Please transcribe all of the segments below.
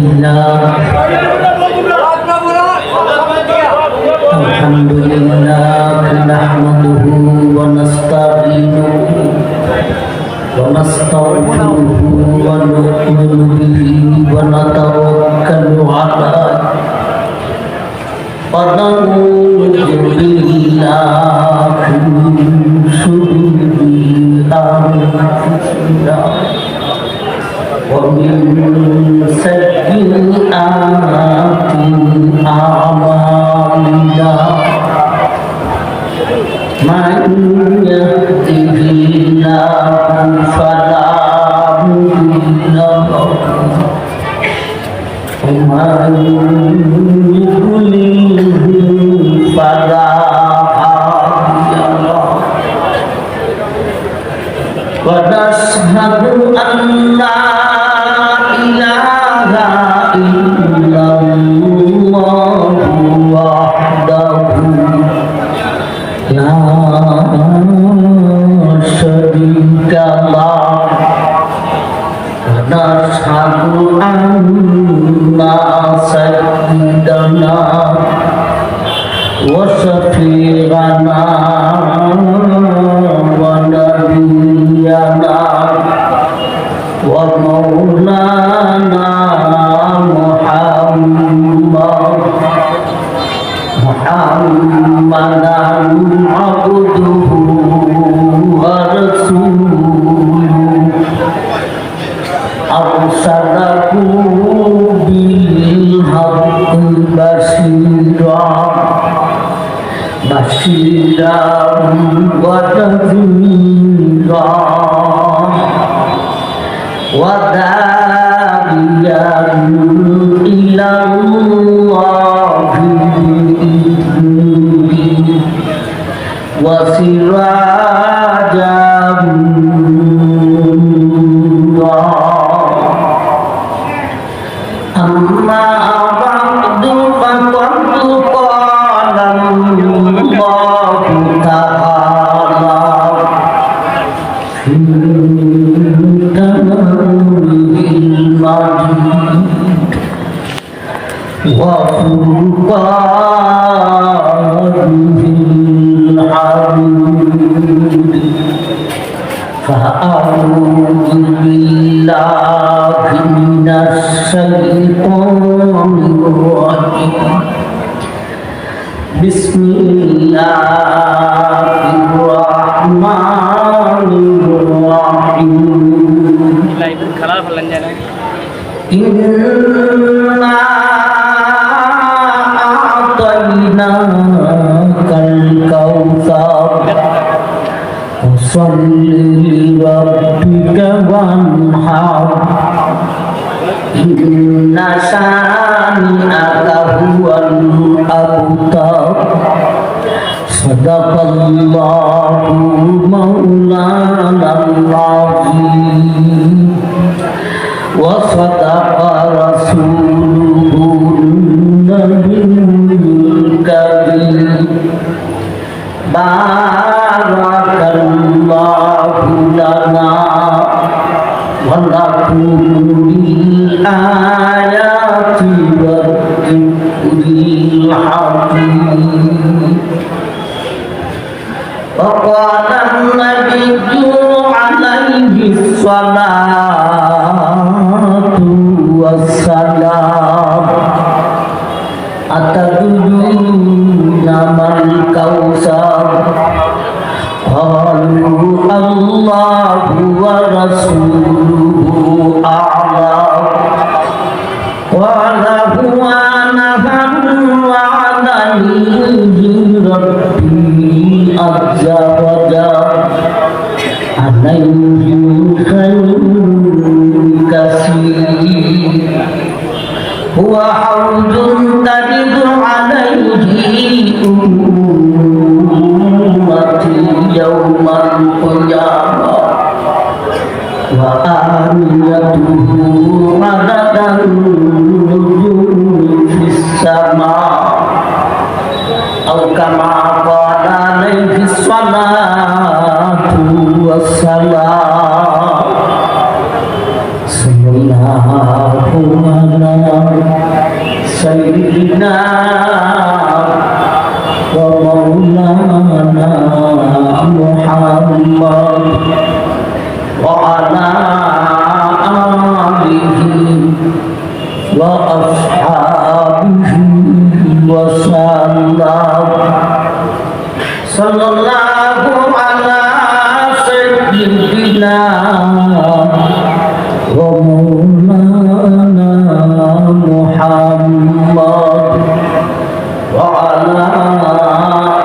لله الحمد لله نحمده ونستعينه ونستغفره ونؤمن به ونتوكل عليه ونعوذ بالله من شرور أنفسنا ومن سيئات أعمالنا من يهده الله فلا مضل له ومن يضلل فلا هادي له ونشهد أن لا إله إلا الله وحده لا شريك له ونشهد أن سيدنا وشفيعنا ونبينا ومولانا محمدا عبده ورسوله أرسله بالحق بشيرا ونذيرا وداعيا إلى الله بإذنه وسراجا منيرا أما بعد فقد قال الله تعالى في وفرقانه الحميد فأعوذ بالله من الشيطان الرجيم بسم الله الرحمن الرحيم إنا أعطيناك الكوثر فصل لربك وانحر إن شانئك هو الأبتر صدق الله مولانا العظيم وصدق رسوله النبي الكريم بارك الله لنا ولكم بالآيات والذكر الحكيم وقال النبي عليه الصلاة والسلام أتدرون ما الكوثر قالوا الله ورسوله أعلم قال هو نهر عليه ربي عز وجل عليه خير كثير هو حوض ترد عليه أمتي يوم القيامة وآنيته مدد النجوم في السماء أو كما قال عليه الصلاة والسلام صلى الله على وأصحابه وسلم صلى الله على سيدنا ومولانا محمد وعلى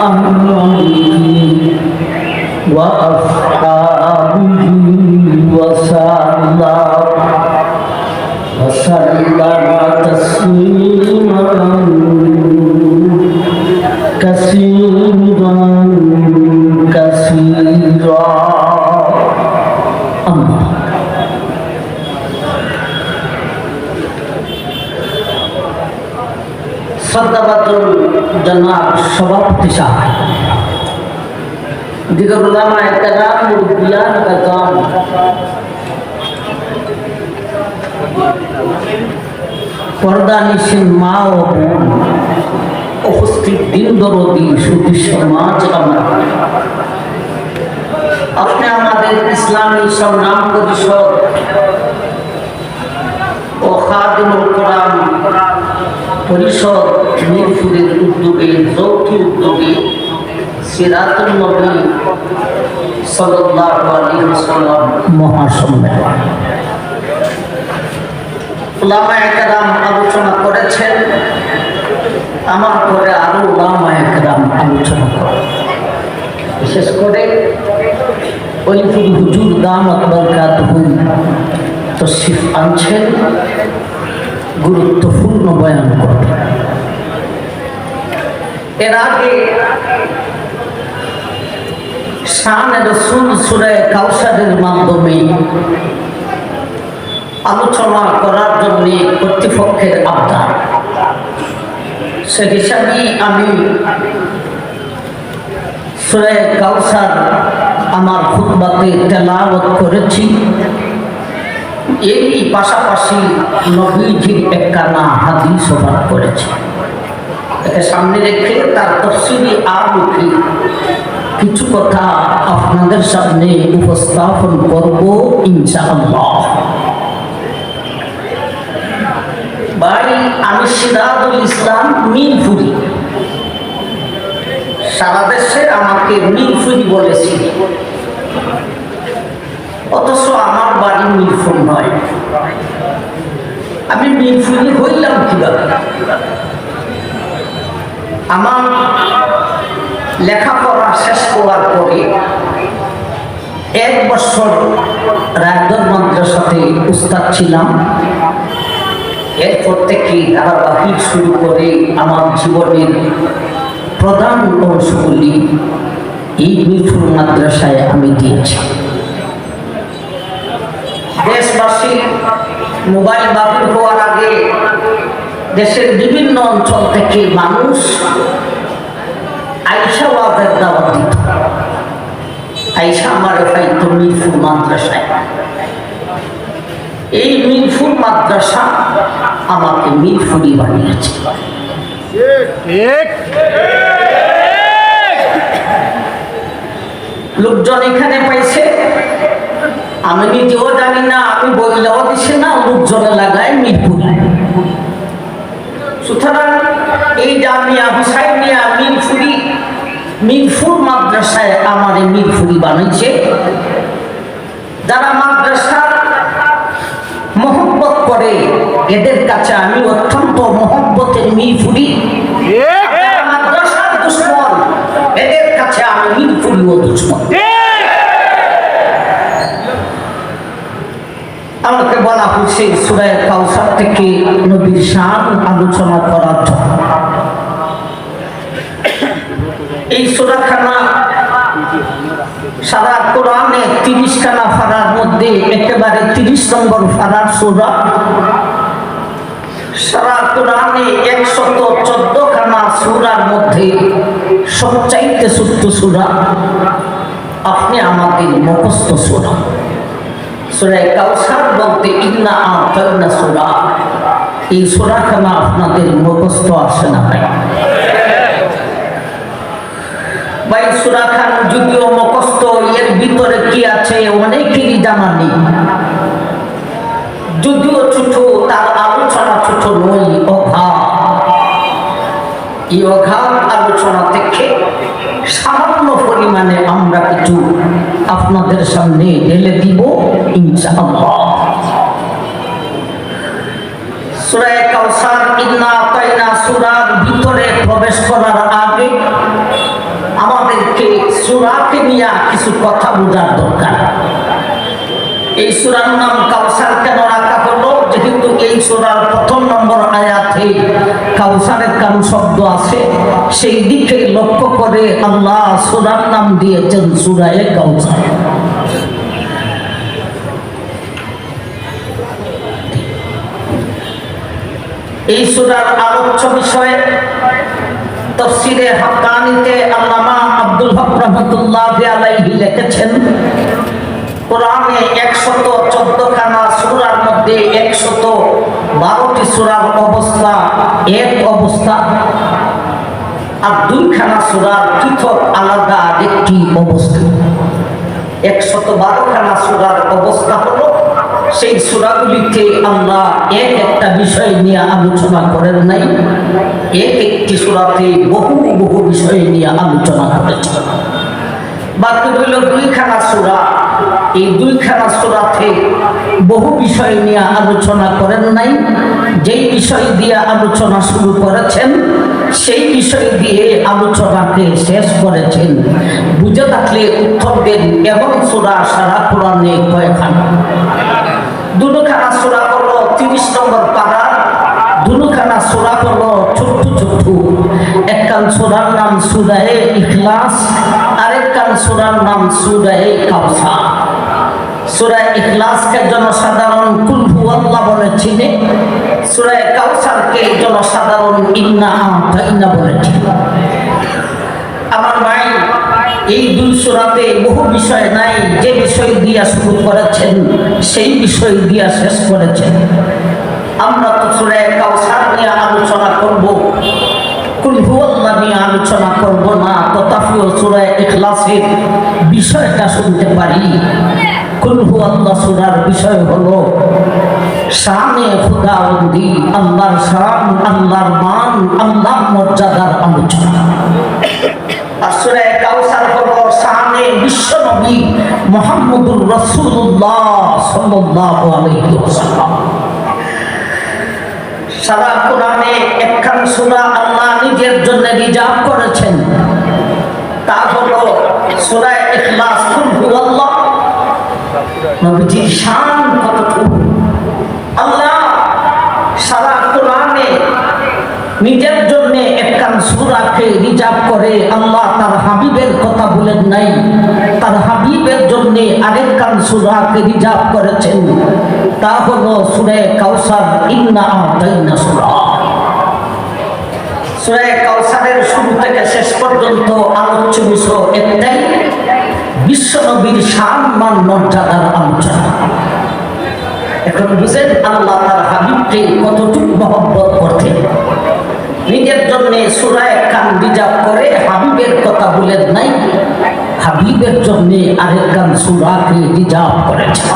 آله وأصحابه وسلم تسليما كثيرا كثيرا أما শ্রদ্ধাবাদুল জনাব সভাপতি সাহেব দিগর উলামা ইকরাম মুরব্বিয়ান কাজাম পর্দানিসীন মা ও বোন উপস্থিত দিন দরদি সুধী সমাজ আমরা আপনি আমাদের ইসলামী সংগ্রাম পরিষদ ও খাদিমুল কোরআন পরিষদ মিরপুরের উদ্যোগে যৌথ উদ্যোগে সিরাতুন নবী সাল্লাল্লাহু আলাইহি ওয়াসাল্লাম মহাসম্মেলন উলামায়ে কেরাম আলোচনা করেছেন, আমার পরে আরো উলামায়ে কেরাম আলোচনা করেন। বিশেষ করে ওলিফুল হুজুর দামাত বরকাতুহু তশরিফ আনছেন, গুরুত্বপূর্ণ বয়ান করবেন। এর আগে শানে রাসূল সূরা কাউসারের মাধ্যমে আলোচনা করার জন্য কর্তৃপক্ষের আবদার, সে হিসাবে আমি সূরা কাউসার আমার খুতবাতে তেলাওয়াত করেছি। এই পাশাপাশি নবীজির একখানা হাদিস পাঠ করেছি। একে সামনে রেখে তার তাফসীরি আলোকে কিছু কথা আপনাদের সামনে উপস্থাপন করব ইনশাআল্লাহ। ভাই, আমি সিরাজুল ইসলাম মিরপুরি, সারা দেশে আমাকে মিরপুরি বলেছি, অথচ আমার বাড়ি মিরপুর নয়। আমি মিরপুরি হইলাম কিভাবে? আমার লেখাপড়া শেষ করার পরে 1 বছর রায়গঞ্জ মাদ্রাসাতে উস্তাদ ছিলাম। এরপর থেকে ধারাবাহিক শুরু করে আমার জীবনের প্রধান অংশগুলি এই মিরপুর মাদ্রাসায় আমি দিয়েছি। দেশবাসী মোবাইল বাতিল হওয়ার আগে দেশের বিভিন্ন অঞ্চল থেকে মানুষ আইসা ওয়াজের দাওয়াত দিত। আইসা আমার পাইতো মিরপুর মাদ্রাসায়। এই মিরপুর মাদ্রাসা আমাকে মিরপুরি বানিয়েছে। লোকজন এখানে পাইছে, আমি নিজেও জানি না, আমি বইলেও দিছি না, লোকজনে লাগায় মিরপুর। সুতরাং এই জামিয়া হুসাইনিয়া মিরপুরি, মিরপুর মাদ্রাসায় আমার মিরপুরি বানিয়েছে। যারা মাদ্রাসার মহব্বত করে এদের কাছে আমি অত্যন্ত মহব্বতের মিরপুরি। মাদ্রাসার দুশ্মন এদের কাছে আমি মিরপুরি ও দুশ্মন। আমাকে বলা হয়েছে সূরা কাউসার থেকে নবীর শান আলোচনা করার জন্য। এই সূরাখানা সারা কোরআনে 30 খানা ফারার মধ্যে একেবারে 30 নম্বর ফারার সূরা। সারা কোরআনে 114 খানা সূরার মধ্যে সবচাইতে ছোট্ট সূরা আপনি আমাদের মুখস্থ সূরা। সূরা কাউসার বলতে ইন্না আতাইনা সূরা। এই সূরাখানা আপনাদের মুখস্থ আসে না ভাই। ভাই সূরাখান যদিও মুখস্থ, এর ভিতরে কি আছে অনেকেরই জানা নেই। যদিও ছোট, তার আলোচনা ছোট, নই, অঘাত। এই অঘাত আলোচনা থেকে সামান্য পরিমাণে আমরা কিছু আপনাদের সামনে ঢেলে দিব ইনশাআল্লাহ। সূরা কাউসার, ইন্না আতাইনা সূরার ভিতরে প্রবেশ করার আগে আমাদেরকে সূরাকে নিয়ে কিছু কথা বোঝার দরকার। এই সূরার নাম কাউসার কেন রাখা হলো? যেহেতু এই সূরার প্রথম নম্বর আয়াতে কাউসারের কান শব্দ আছে, সেই দিকে লক্ষ্য করে আল্লাহ সূরার নাম দিয়েছেন সূরায়ে কাউসার। এই সূরার আলোচ্য বিষয়ে তাফসীরে হাক্কানীতে আল্লামা আব্দুল হক রাহমাতুল্লাহি আলাইহি লিখেছেন, কোরআনে 114 খানা সূরার মধ্যে 112টি সূরার অবস্থা এক অবস্থা, আর 2 খানা সূরার পৃথক আলাদা একটি অবস্থা। 112 খানা সূরার অবস্থা হলো সেই সূরাগুলিতে আল্লাহ একটা বিষয় নিয়ে আলোচনা করেন নাই, একটি সূরাতে বহু বহু বিষয় নিয়ে আলোচনা করেছেন। বাকি হইল 2 খানা সূরা, এই 2 খানা সূরাতে বহু বিষয় নিয়ে আলোচনা করেন নাই। যেই বিষয় দিয়ে আলোচনা শুরু করেছেন সেই বিষয় দিয়ে আলোচনাকে শেষ করেছেন। বুঝে থাকলে উত্তর দেন, এবং সূরা সারা কোরআনে কয়খানা? 2 খানা সূরা হলো 30 নম্বর পারা, 2 খানা সূরা হলো ছোট্ট ছোট্ট। একখান সূরার নাম সূরায়ে ইখলাস, আরেকখান সূরার নাম সূরায়ে কাউসার। সূরা ইখলাসকে জনসাধারণ কুল হুয়াল্লাহ বলে চিনে, সূরা কাউসারকে জনসাধারণ ইন্না আতাইনা বলে চিনে। আমার ভাই, এই 2 সূরাতে বহু বিষয় নাই, যে বিষয় দিয়া শুরু করেছেন সেই বিষয় দিয়া শেষ করেছেন। আমরা তো সূরা কাউসার নিয়ে আলোচনা করব, কুল হুয়াল্লাহ নিয়ে আলোচনা করব না। তথাপিও সূরা ইখলাসের বিষয়টা শুনতে পারি। কুল হুয়াল্লাহ সূরার বিষয় হলো শানে খুদাবন্দি, আল্লাহর শান, আল্লাহর মান, আল্লাহর মর্যাদার আলোচনা। আর সূরা কাউসার হলো শানে বিশ্বনবী মুহাম্মদুর রাসূলুল্লাহ সাল্লাল্লাহু আলাইহি ওয়াসাল্লাম। সারা কোরআনে একখান সূরা আল্লাহ নিজের জন্য রিজার্ভ করেছেন, তা হলো সূরা ইখলাস। কুল হুয়াল্লাহ নবীজির শান কতটুকু! আল্লাহ সারা কোরআনে নিজের জন্য একখান সূরাকে রিজার্ভ করে আল্লাহ তার হাবিবের কথা বলেন নাই, তার হাবিবের জন্য আরেকখান সূরাকে রিজার্ভ করেছেন, তা হলো সূরা কাউসার। ইন্না আতাইনা সূরা। সূরা কাউসারের শুরু থেকে শেষ পর্যন্ত আলোচ্য বিষয় একটাই, বিশ্বনবীর শান মান মর্যাদার আলোচনা। এখন বুঝেন আল্লাহ তার হাবিবকে কতটুকু মহব্বত করতেন। নিজের জন্য সূরা একখান রিজার্ভ করে হাবিবের কথা বলেন নাই, হাবিবের জন্য আরেকখান সূরাকে রিজার্ভ করেছেন।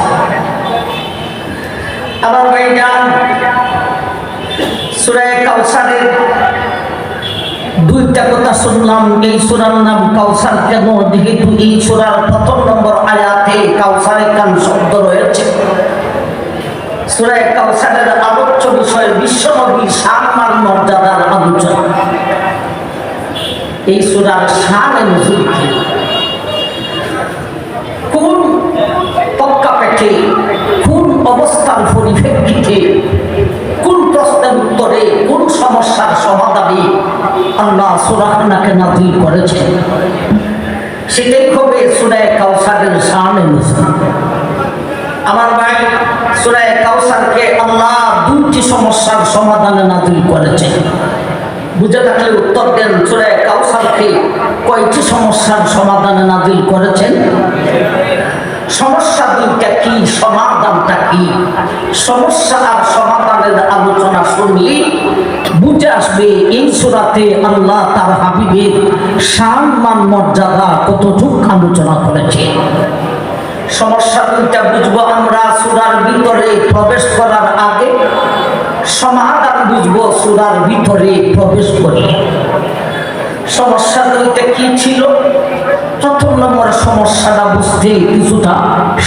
আমার ভাইজান, সূরা কাউসারের 2টা কথা শুনলাম। এই সূরার নাম কাউসার কেন? যেহেতু এই সূরার প্রথম নম্বর আয়াতে কাউসারের কান শব্দ রয়েছে। সূরা কাউসারের আলোচ্য বিষয় বিশ্বনবীর শান মান মর্যাদার আলোচনা। এই সূরার শানে নজুল কি? কোন প্রেক্ষাপটে, কোন অবস্থার পরিপ্রেক্ষিতে, কোন প্রশ্নের উত্তরে, কোন সমস্যার সমাধানে আল্লাহ সূরাটাকে নাযিল করেছেন, সেটাই হবে সূরা কাউসারের শানে নজুল। আমার ভাই, সূরা কাউসারকে আল্লাহ 2টি সমস্যার সমাধানে নাযিল করেছেন। বুঝে থাকলে উত্তর দেন, সূরা কাউসারকে কয়টি সমস্যার সমাধানে নাযিল করেছেন? সমস্যা 2টা কি, সমাধানটা কি? সমস্যা আর সমাধানের আলোচনা শুনলে বুঝে আসবে এই সূরাতে আল্লাহ তার হাবিবের শান মান মর্যাদা কতটুকু আলোচনা করেছে। সমস্যা 2টা বুঝবো আমরা সূরার ভিতরে প্রবেশ করার আগে। সমাধান বুঝবো সূরার ভিতরে প্রবেশ করি। সমস্যা বলতে কি ছিল? প্রথম নম্বর সমস্যাটা বুঝতে কিছুটা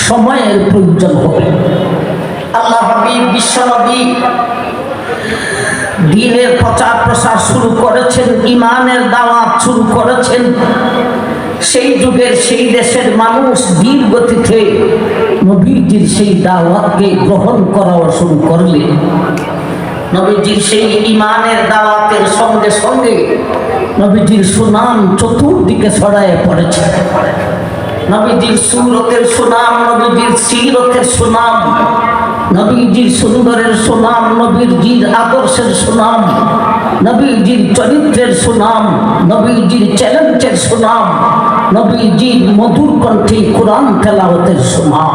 সময়ের প্রয়োজন হবে। আল্লাহ হাবিব বিশ্বনবী দ্বীনের প্রচার প্রসার শুরু করেছেন, ঈমানের দাওয়াত শুরু করেছেন। সেই যুগের সেই দেশের মানুষ ধীর গতিতে নবীজির সেই দাওয়াতকে গ্রহণ করা শুরু করলেন। নবীজির সেই ঈমানের দাওয়াতের সঙ্গে সঙ্গে নবীজির সুনাম চতুর্দিকে ছড়ায় পড়েছে। নবীজির সুরতের সুনাম, নবীজির সিরতের সুনাম, নবীজির সুন্দরের সুনাম, নবীজির আদর্শের সুনাম, নবীজির চরিত্রের সুনাম, নবীজির চ্যালেঞ্জের সুনাম, নবীজির মধুর কণ্ঠে কোরআন তেলাওয়াতের সুনাম।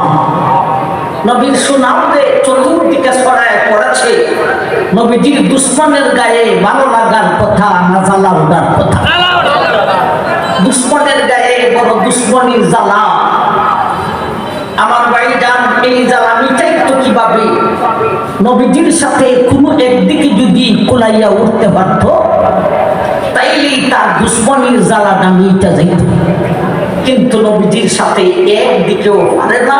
নবীর সুনামে চতুর্দিকে ছড়ায় পড়েছে। নবীজির দুশ্মনের গায়ে ভালো লাগার কথা না জ্বালা ওঠার কথা। দুশ্মনের গায়ে বড় দুশ্মনীর জ্বালা। আমার ভাইজান, এই জ্বালা মিটাইতো কিভাবে? নবীজির সাথে কোনো একদিকে যদি কোলাইয়া উঠতে পারত, তাইলেই তার দুশ্মনীর জ্বালাটা মিটা যাইত। কিন্তু নবীজির সাথে একদিকেও পারে না,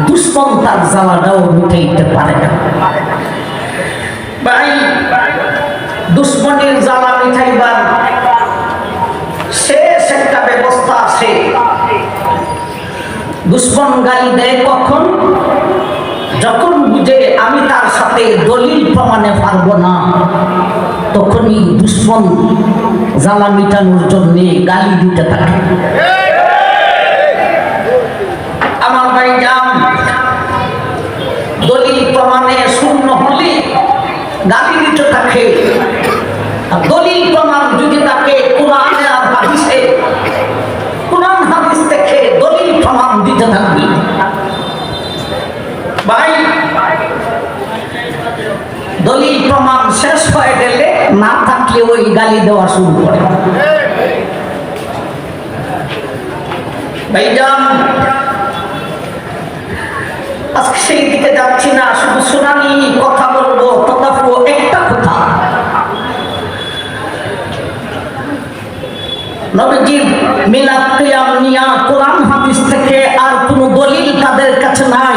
দুশ্মন তার জ্বালাটাও মিটাইতে পারে না। ভাই, দুশ্মনীর জ্বালা মিটাইবার শেষ একটা ব্যবস্থা আছে। দুশ্মন গালি দেয় কখন? যখন বুঝে আমি তার সাথে দলিল প্রমাণে পারবো না, তখনই দুশ্মন জ্বালা মিটানোর জন্য গালি দিতে থাকে। আমার ভাইজান, দলিল প্রমাণে শূন্য হলে গালি দিতে থাকে। দলিল প্রমাণ যদি তাকে কোরআনে আর হাদিসে, কোরআন হাদিস থেকে দলিল প্রমাণ দিতে থাকবে। ভাই, দলিল প্রমাণ শেষ হয়ে গেলে না থাকলে ওই গালি দেওয়া শুরু করে। ভাইজান, আজকে সেই দিকে যাচ্ছি না, শুধু শুনানি কথা বলবো। তথাপি একটা কথা, নবীজির মিলাদ কিয়াম নিয়া কোরআন হাদিস থেকে আর কোনো দলিল তাদের কাছে নাই।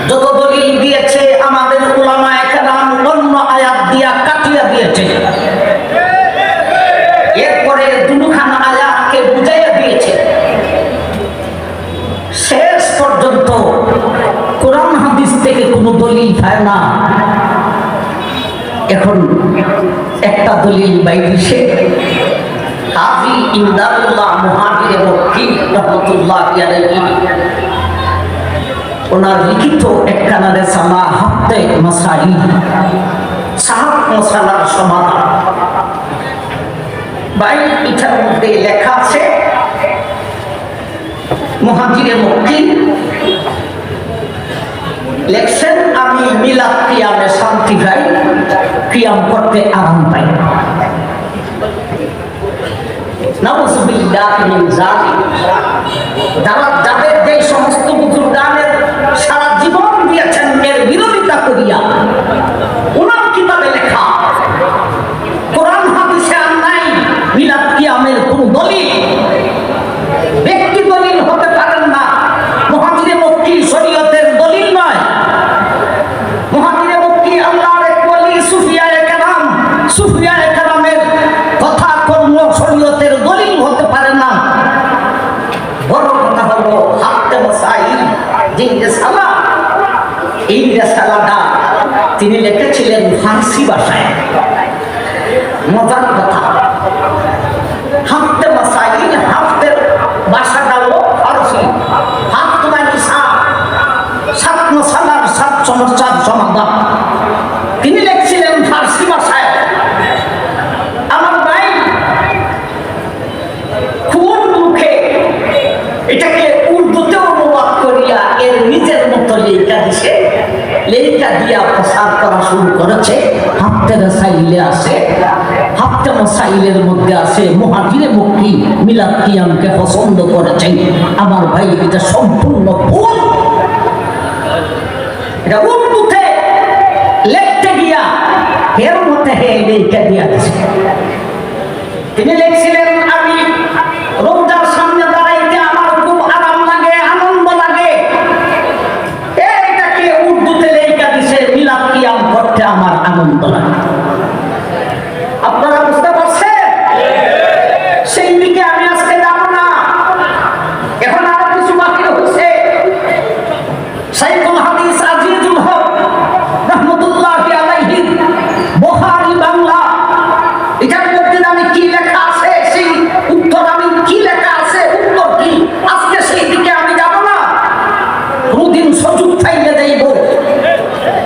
যত দলিল দিয়েছে আমাদের উলামায়ে কেরাম অন্য আয়াত দিয়া কাটিয়ে দিয়েছে। এরপরে দুখানা আয়াতকে বুঝাইয়া দিয়েছে। শেষ পর্যন্ত কোরআন হাদিস থেকে কোনো দলিল পায় না। এখন একটা দলিল বাইরে হাফি ইমদাদুল্লাহ মুহাজির মক্কি রাহমাতুল্লাহি আলাইহি ওনার লিখিত একখানা রিসালা হাফতে মাসাইল, সাত মাসালার সমাধান। ভাই, এটার মধ্যে লেখা আছে মুহাজির মক্কি লেখছেন, আমি মিলাদ কিয়ামে শান্তি পাই, কিয়াম করতে আরাম পাই। নাউযুবিল্লাহি মিন যালিক। যাদের যে সমস্ত বুজুর্গানের সারা জীবন দিয়েছেন এর বিরোধিতা করিয়া ওনার কিতাবে লেখা, কোরআন হাদিসে আর নাই মিলাদ কিয়ামের কোনো দলিল। ব্যক্তি দলিল হতে পারেন না। মুহাজিরে মক্কি শরীয়তের দলিল নয়। মুহাজিরে মক্কি আল্লাহর এক ওলি, সুফিয়ায়ে কেরাম, সুফিয়ায়ে কেরামের কথা কর্ম শরীয়তের দলিল হতে পারে না। বড় কথা হলো হাফতে মাসাইল, যে রিসালা, এই রিসালাটা তিনি লিখেছিলেন ফার্সি ভাষায়। মজার কথা, হাফতে মাসাইল, হাফতের ভাষাটা হলো ফার্সি। হাফত মানে সাত মাসালার সাত সমস্যার সমাধান। তিনি লিখছিলেন ফার্সি ভাষায়। আমার ভাই, কোন মুখে এটাকে উর্দুতে অনুবাদ করিয়া এর নিজের মতো লেখা দিছে, লেখা দিয়া প্রচার করা শুরু করেছে। হাফতে মাসাইলে আছে, হাফতে মাসাইলের মধ্যে আছে মুহাজিরে মক্কি মিলাদ কিয়ামকে পছন্দ করেছেন। আমার ভাই, এটা সম্পূর্ণ ভুল। এটা উর্দুতে এর মধ্যে লেখা দিয়েছে। তিনি লিখছিলেন, আমি রোজার সামনে দাঁড়াইতে আমার খুব আরাম লাগে, আনন্দ লাগে। এইটাকে উর্দুতে লেখা দিছে, মিলাদ কিয়াম করতে আমার আনন্দ লাগে। আপনারা বুঝতে পারছেন? সেই দিকে আমি আজকে যাব না। এখন আরো কিছু বাকি হচ্ছে। শাইখুল হাদিস আজিজুল হক রহমতুল্লাহি আলাইহি বুখারী বাংলা, এটার মধ্যে আমি কি লেখা আছে সেই উত্তর, আমি কি লেখা আছে উত্তর কি, আজকে সেই দিকে আমি যাব না। কোনদিন সুযোগ পাইলে যাইব।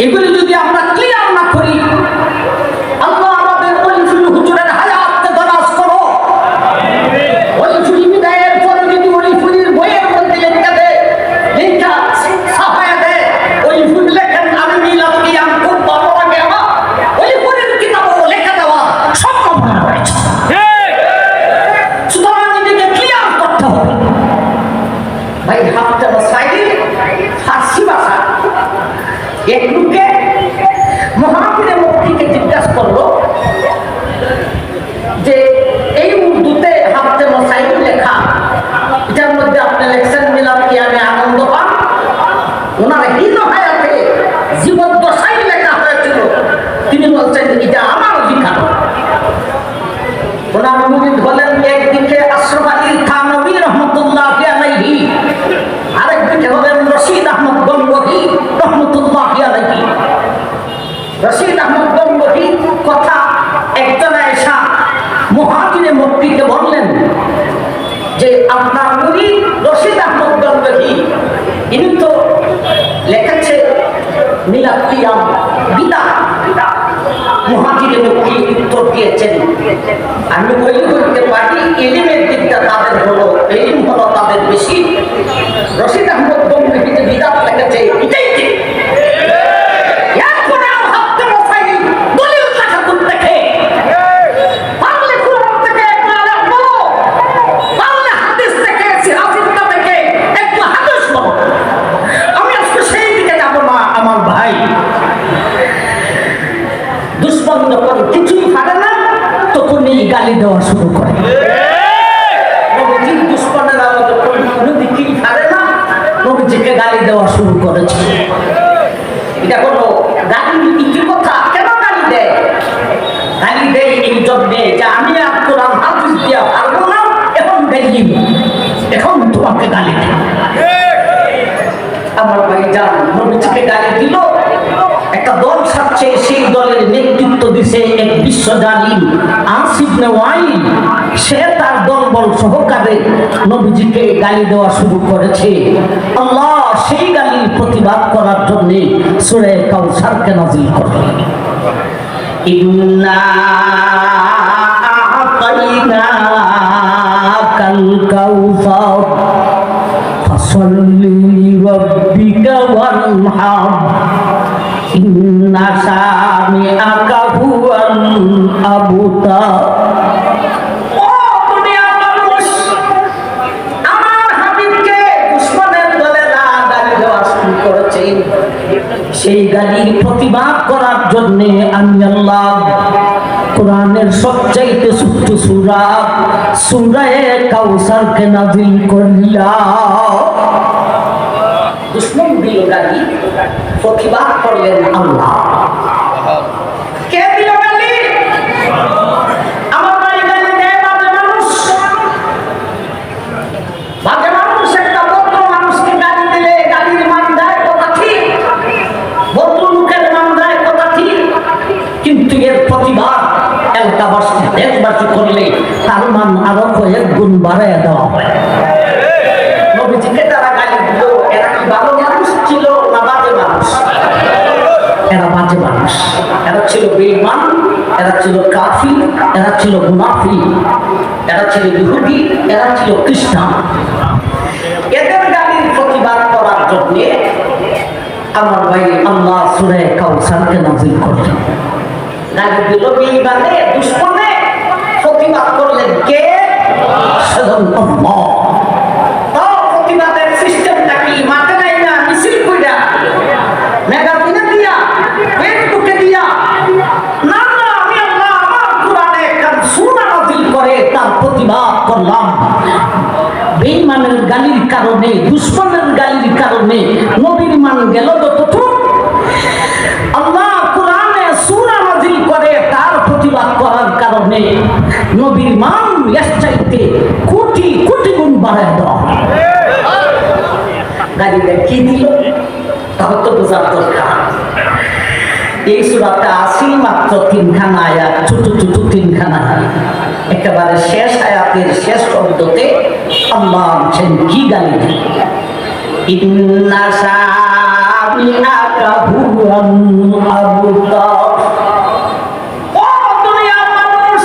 এগুলি যদি আমরা ক্লিয়ার না করি, আল্লাহ আমাদের ওলিফুল হুজুরের হায়াতকে দরাজ করো। ওলিফুল বিদায়ের পরে যদি ওলিফুলের বইয়ের মধ্যে লেখা দেয়, লেখা ছাপায়া দেয়, ওলিফুল লেখেন আমি মিলাদ কিয়াম খুব ভালো লাগে আমার, ওলিফুলের কিতাবও লেখা দেওয়া সম্ভাবনা রয়েছে। সুতরাং নিজেকে ক্লিয়ার করতে হবে। ভাই হাফতে বসাই ফার্সি ভাষা। এক লোকে মহাবীরে মুক্তিকে জিজ্ঞাসা করলো যে এই উর্দুতে হাফতে মশাইল লেখা, এটার মধ্যে আপনি লেখছেন মিলাদ কিয়ামে আনন্দ পান। ওনার হীন হায়াতে জীবদ্দশায় লেখা হয়েছিল। তিনি বলছেন এটা আমার লেখা। ওনার মুরিদ হলেন একদিকে আশরাফ আলী থানভী রহমতুল্লাহি আলাইহি, আরেকদিকে হলেন রশিদ আহমদ গঙ্গোহী রহমতুল্লাহি আলাইহি। রশিদ আহমদ গঙ্গোহী কথা একজন আয়েশা মুহাজিরে মক্কিকে বললেন যে আপনার মুরিদ রশিদ আহমদ গঙ্গোহী, ইনি তো লেখেছে মিলাদ কিয়াম বিদআত। মুহাজিরে মক্কি উত্তর দিয়েছেন, আমি বলি করতে পারি ইলমের দিকটা তাদের হলো, ইলম হলো তাদের বেশি। রশিদ আহমদ গঙ্গোহী যে বিদআত লেখেছে এটাই ঠিক। এরপরে হাফতে মশাইল দলিল লেখা করতে দেখে, পারলে কুরআন থেকে একটা আয়াত বলো, পারলে হাদিস থেকে সিরাজিত্তা থেকে একটা হাদিস বলো। আমি আজকে সেই দিকে যাব না আমার ভাই। দুশ্মন যখন কিছুই পারে না তখনই গালি দেওয়া শুরু করে। নবীজির দুশ্মনেরা যখন নবী কি পারে না, নবীজিকে গালি দেওয়া শুরু করেছে। এটা কোনো গালি কি কথা? কেন গালি দেয়? গালি দেয় এই জন্যে যে আমি আর কোরআন হাদিস দিয়া পারবো না, এখন গালি, এখন তোমাকে গালি দেয়। আমার ভাই যান নবীজিকে গালি দিল, একটা দল সাথে সেই দলের নেতৃত্ব দিছে এক বিশ্ব জালিম আস ইবনে ওয়াইল। সে তার দলবল সহকারে নবীজিকে গালি দেওয়া শুরু করেছে। আল্লাহ সেই গালির প্রতিবাদ করার জন্য সূরা কাউসারকে নাযিল করলেন। ইন্না আ'তাইনাকাল কাউসার ফাসাল্লি লিরাব্বিকা ওয়ানহার ইন্না শানিআকা হুয়াল আবতার। ও দুনিয়ার মানুষ, আমার হাবিবকে দুশমনের দলেরা গালি দেওয়া শুরু করেছে। সেই গালির প্রতিবাদ করার জন্য আমি আল্লাহ কোরআনের সবচাইতে ছোট্ট সূরা সূরা কাউসারকে নাযিল করলাম। দুশমন দিল গালি, প্রতিবাদ করলেন আল্লাহ। কে দিল গালি? আমার ভাই গালি দেয় বাজে মানুষ। বাজে মানুষ একটা ভদ্র মানুষকে গালি দিলে গালির মান দেয়, কথা ঠিক। ভদ্র লোকের মান দেয়, কথা ঠিক। কিন্তু এর প্রতিবাদ এলাকাবাসী দেশবাসী করলে তার মান আরো কয়েক গুণ বাড়াইয়া দেওয়া হয়। নবীজিকে তারা গালি দিল, এরা কি ভালো মানুষ ছিল না বাজে মানুষ? এরা বাজে মানুষ। এরা ছিল বেঈমান, এরা ছিল কাফির, এরা ছিল মুনাফিক, এরা ছিল ইহুদি, এরা ছিল খ্রিস্টান। এদের গালির প্রতিবাদ করার জন্য আমার ভাই আল্লাহ সূরা কাউসারকে নাযিল করলেন। গালি দিল বেঈমানে, দুশমনে, প্রতিবাদ করলেন কে? স্বয়ং আল্লাহ। প্রতিবাদের সিস্টেমটা কি? মাঠে নাই না, মিছিল কইরা, মেগাজিনে দিয়া, ফেসবুকে দিয়া? না, গালির কারণে, দুশ্মনের গালির কারণে নবীর মান গেল যতটুকু, আল্লাহ কোরআনে সূরা নাযিল করে তার প্রতিবাদ করার কারণে নবীর মান এর চাইতে কোটি কোটি গুণ বাড়ায় দেওয়া। গালিটা কি দিল তাহলে তো বোঝার দরকার। এই সূরাতে আছে মাত্র 3খানা আয়াত, ছোট ছোট 3খানা। একেবারে শেষ আয়াতের শেষ শব্দতে আল্লাহ বলছেন কি গালি দিল, ইন্না শানিআকা হুয়াল আবতার। ও দুনিয়ার মানুষ,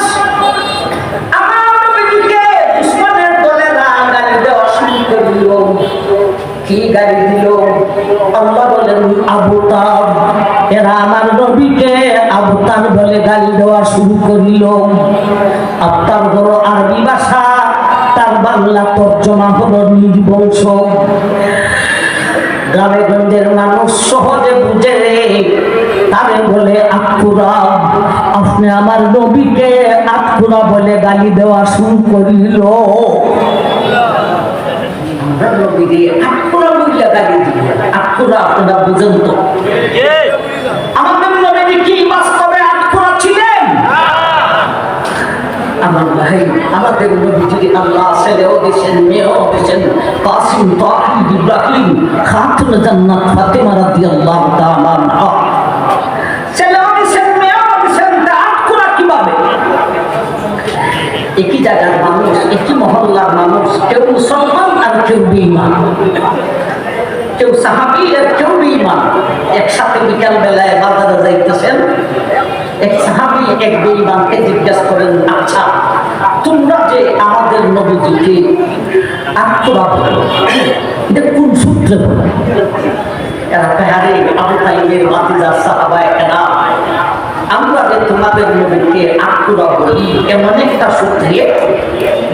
আমার নবীকে দুশমনের দলেরা গালি দেওয়া শুরু করল। কি গালি দিল? আল্লাহ বলেন আবতার। এরা আমার নবীকে আবতার বলে গালি দেওয়া শুরু করিল। আবতার হলো আরবি ভাষা, তার বাংলা তর্জমা হলো নির্বংশ। গ্রামে গঞ্জের মানুষ সহজে বুঝে, তারে বলে আকুরা। আপনি আমার নবীকে আকুরা বলে গালি দেওয়া শুরু করিল। আমরা নবীকে আকুরা বলে গালি দিল। আকুরা আপনারা বুঝেন তো? আমাদের নবী কি বাস্তবে আকুরা ছিলেন? আমার ভাই, আমাদের নবী যদি আল্লাহ ছেলেও দিয়েছেন, মেয়েও দিয়েছেন, কাসিম, তাহিদ, ইব্রাহিম, খাতুন জান্নাত ফাতেমা রাদিয়াল্লাহু তাআলা আনহা, ছেলেও দিয়েছেন, মেয়েও দিয়েছেন, তা আকুরা কিভাবে? একই জায়গার মানুষ, একই মহল্লার মানুষ, কেউ মুসলমান আর কেউ বেঈমান, কেউ সাহাবী আর কেউ বেঈমান। একসাথে বিকাল বেলায় বাজারে যাইতেছেন, এক সাহাবী এক বেঈমানকে জিজ্ঞাসা করেন, আচ্ছা তোমরা যে আমাদের নবীজিকে আকুরা বলো, এটা কোন সূত্রে বলো? এরা কয়, আরে আবু তালিবের ভাতিজা সাহাবায়ে কেরাম, আমরা যে তোমাদের নবীকে আকুরা বলি এমন একটা সূত্রে,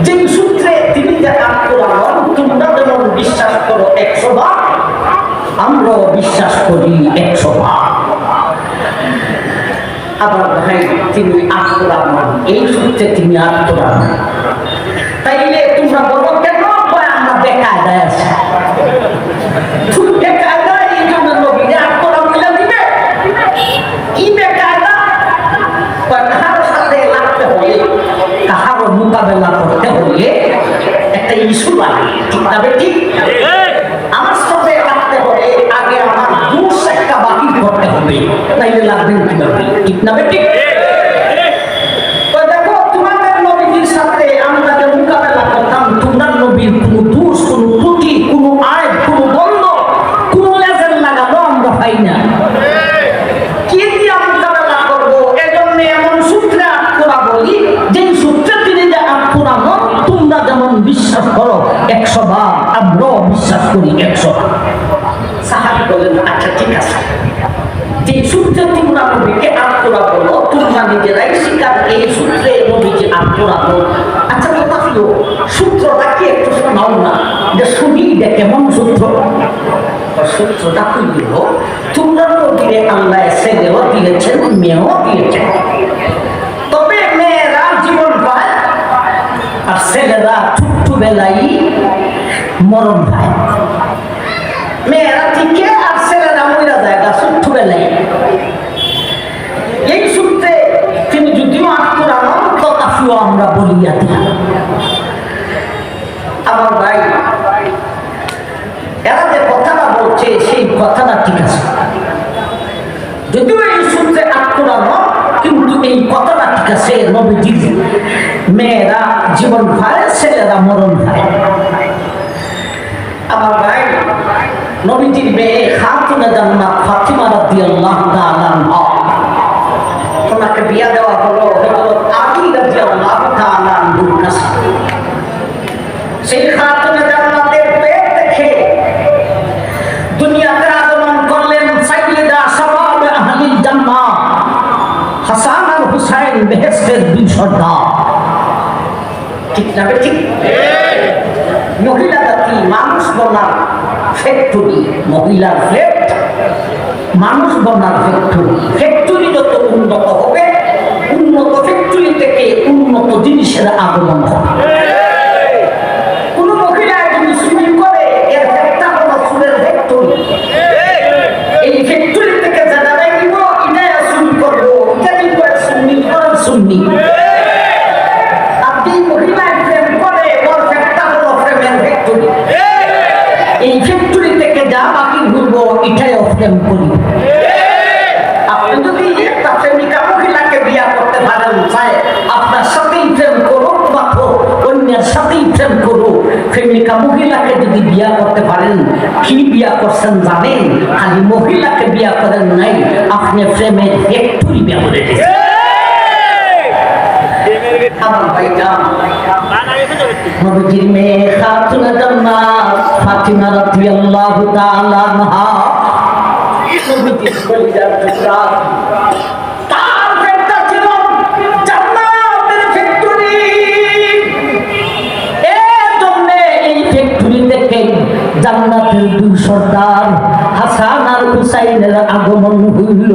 যে সূত্রে তিনি যে আকুরা বলেন, তোমরা যেমন বিশ্বাস করো 100 ভাগ, আমরাও বিশ্বাস করি 100 ভাগ। আবার ভাই তিনি আকুরা নন, এই সূত্রে তিনি আকুরা নন। তাইলে তোমরা বলো কেন? আমরা বেকায়দায় আছি। বেকায়দা এই জন্য নবীকে আকুরা বলে দিবে। কি বেকায়দা? কাহার সাথে লাগতে হলে, কাহার মোকাবেলা করতে হলে একটা ইস্যু লাগে, ঠিক না বেটি? আমার সাথে লাগতে হলে আগে আমার দুষ একটা বাতিল করতে হবে, তাইলে লাগবেন কিভাবে, ঠিক না বেটি? দেখো তোমাদের নবীর সাথে আমরা যে মোকাবেলা করতাম, তোমার নবীর কোনো দোষ, কোনো ত্রুটি, কোনো আয়, কোনো বন্ধ, কোনো লেজের লাগানো আমরা পাই না। কি দিয়ে মোকাবেলা করবো? এজন্য এমন সূত্রে আকুরা বলি, যে সূত্রে তিনি যে আকুরা নন, তোমরা যেমন বিশ্বাস করো 100 ভাগ, আমরাও বিশ্বাস করি 100 ভাগ। সাহাবী বলেন, আচ্ছা ঠিক আছে, যে সূত্রে তোমরা নবীকে আকুরা বলো, তোমরা নিজেরাই স্বীকার এই সূত্রে নবীকে আকুরা বলো। আচ্ছা কথা হলো, সূত্রটা কি একটু শোনাও না, যে শুনি যে কেমন সূত্র? সূত্রটা কি দিল? তোমরা নবীকে আল্লাহ ছেলেও দিয়েছেন, মেয়েও দিয়েছেন, তবে মেয়েরা জীবন পায় আর ছেলেরা ছোট্ট বেলায় মরণ পায়। মেয়েরা ঠিকই আর ছেলেরা মরা যায় ছোট্ট বেলায়। এই সূত্রে তিনি যদিও আকুরা নন, তথাপিও আমরা বলিয়া দিলাম। আমার ভাই, এরা যে কথাটা বলছে সেই কথাটা ঠিক আছে, যদিও এই সূত্রে আকুরা নন, কিন্তু এই কথাটা ঠিক আছে। নবীজির মেয়েরা জীবন পায়, ছেলেরা মরণ পায়। আমার ভাই, নবীজির মেয়ে খাতুনে জান্নাত ফাতিমা রাদিয়াল্লাহু তাআলা আনহা, ওনাকে বিয়ে দেওয়া হলো হযরত আলী রাদিয়াল্লাহু তাআলা আনহুর কাছে। সেই খাতুনে জান্নাতের পেট দেখে দুনিয়াতে আগমন করলেন সাইয়্যিদা শাবাব আহলিল জান্নাহ, হাসান আর হুসাইন, বেহেশতের 2 সর্দার। ঠিক না ঠিক? মহিলা জাতি মানুষ বনার ফ্যাক্টরি, মহিলার ফ্ল্যাট মানুষ বনার ফ্যাক্টরি। ফ্যাক্টরি যত উন্নত হবে, উন্নত ফ্যাক্টরি থেকে উন্নত জিনিসের আগমন হবে। কোন মহিলা যদি সুইমিং এটাও প্রেম করি। আপনি যদি একটা প্রেমিকা মহিলাকে বিয়া করতে পারেন, চাই আপনার সাথেই প্রেম করুক মাত্র অন্যের সাথেই প্রেম করুক, প্রেমিকা মহিলাকে যদি বিয়া করতে পারেন, কি বিয়া করছেন জানেন? খালি মহিলাকে বিয়া করেন নাই, আপনি প্রেমের ফ্যাক্টরি বিয়া করে দিয়েছেন। আমার ভাইটা নবীজির মেয়ে খাতুনে জান্নাত ফাতিমা রাদিয়াল্লাহু তাআলা আনহা, নবীজির কলিজার টুকরা, তার পেটটা ছিল জান্নাতের ফ্যাক্টরি। এজন্য এই ফ্যাক্টরি থেকে জান্নাতের দুই সর্দার হাসান আর হুসাইনের আগমন হইল।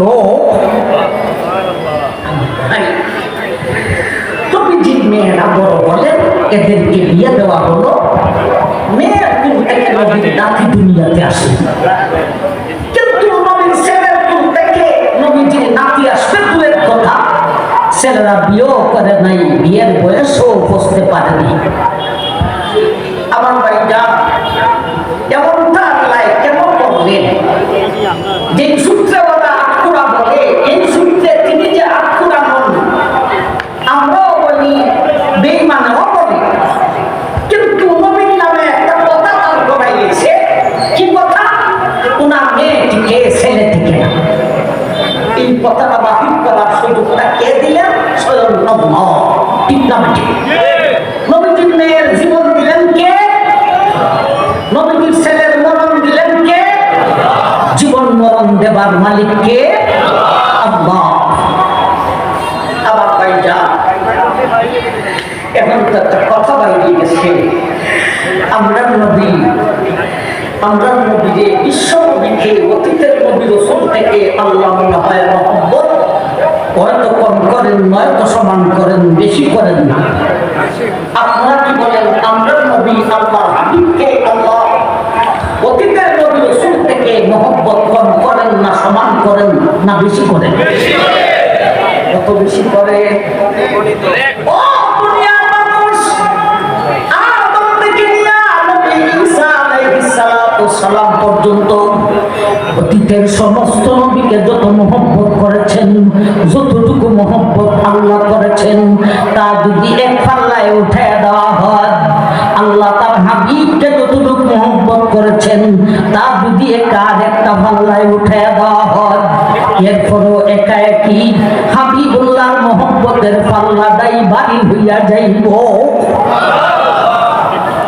মেয়েরা বড় হলেন, এদেরকে বিয়ে দেওয়া হলো। মেয়ের কুল থেকে নবীর নাতি দুনিয়াতে আসে, কিন্তু নবীর ছেলের কুল থেকে নবীজির নাতি আসবে দূরের কথা, ছেলেরা বিয়েও করে নাই, বিয়ের বয়সও বসতে পারেনি। আমার ভাইরা এমনটা আল্লাহ কেন করলেন? যে সূত্রে ওরা আটকুরা বলে, এই সূত্রে তিনি যে আটকুরা হন, আমরাও বলি, বেঈমানও বলি, কিন্তু নবীর নামে একটা কথা তার গলায় গেছে। কি কথা? ওনার মেয়ে থেকে ছেলে থেকে না। এই কথাটা বাহির করার সুযোগটা কে দিলেন? স্বয়ং আল্লাহ। ঠিক না ঠিক? নবীজির মেয়ের জীবন দিলেন কে? নবীজির ছেলের মরণ দিলেন কে? জীবন মরণ দেবার মালিক কে? আল্লাহ। আবার ভাইজা এখন তো একটা কথা বাইরে গেছে, আমরা নবীরে বিশ্ব নবীকে অতীতের নবী রাসূল থেকে আল্লাহ মনে হয় মহব্বত হয়তো কম করেন, নয়তো সমান করেন, বেশি করেন না। আপনারা কি বলেন? আমরা নবী আল্লাহর হাবিবকে আল্লাহ অতীতের নবী রাসূল থেকে মহব্বত কম করেন না সমান করেন না বেশি করেন? কত বেশি করে? ও দুনিয়ার মানুষ, আদম থেকে নিয়ে নবী ঈসা আলাইহিস সালাম পর্যন্ত অতীতের সমস্ত নবীকে যত মহব্বত করেছেন, যতটুকু মহব্বত আল্লাহ করেছেন, তা যদি এক পাল্লায় উঠায় দেওয়া হয়, আল্লাহ তার হাবিবকে যতটুকু মহব্বত করেছেন তা যদি একটা পাল্লায় উঠায় দেওয়া হয়, এরপরও একা একই হাবিবুল্লাহর মহব্বতের পাল্লাটাই বাড়ি হইয়া যাইব।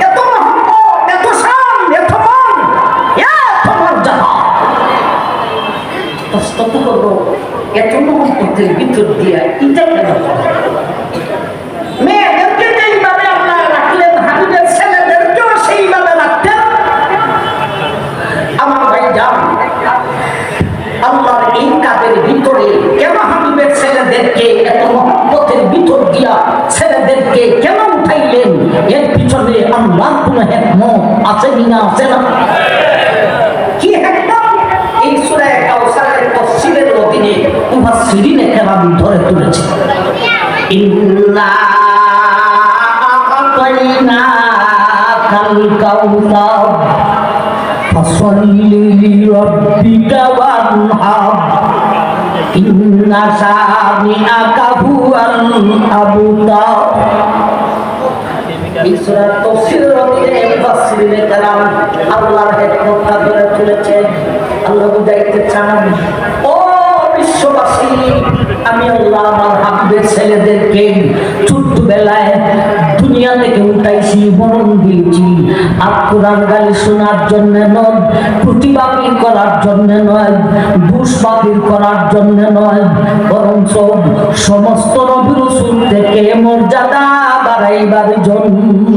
এত মহব্বত, এত শান, এত মান, এত মর্যাদা, কষ্ট তো করবো এত মহব্বতের ভিতর দিয়া এটা কেন? মেয়েদেরকে যেইভাবে আল্লাহ রাখলেন, হাবিবের ছেলেদেরকেও সেইভাবে রাখতেন। আমার ভাই যান, আল্লাহর এই কাজের ভিতরে কেন হাবিবের ছেলেদেরকে এত মহব্বতের ভিতর দিয়া ছেলেদেরকে কেন উঠাইলেন? এর পিছনে আল্লাহর কোন হিকমত আছে কিনা? আছে না? কি হিকমত? এই সূরা কাউসারের তাফসীরের অধীনে মুফাসসিরিনে কেরাম ধরে তুলেছে। ইন্না আ'তাইনাকাল কাউসার ফাসল্লি লিরাব্বিকা ওয়ানহার ইন্না শানিআকা হুয়াল আবতার। এই সূরার তাফসীরের অধীনে মুফাসসিরিনে কেরাম আল্লাহর হিকমতটা ধরে তুলেছে। আল্লাহ বুঝাইতে চান, ও বিশ্ববাসী, আমি আল্লাহ আমার হাবিবের ছেলেদেরকে ছোট্টবেলায় দুনিয়া থেকে উঠাইছি, মরণ দিয়েছি। আর কোরআন গালি শোনার জন্য নয়, প্রতিবাদী করার জন্য নয়, দুষ্বাদী করার জন্য নয়, বরঞ্চ সমস্ত নবী রাসূল থেকে মর্যাদা বাড়াইবার জন্য।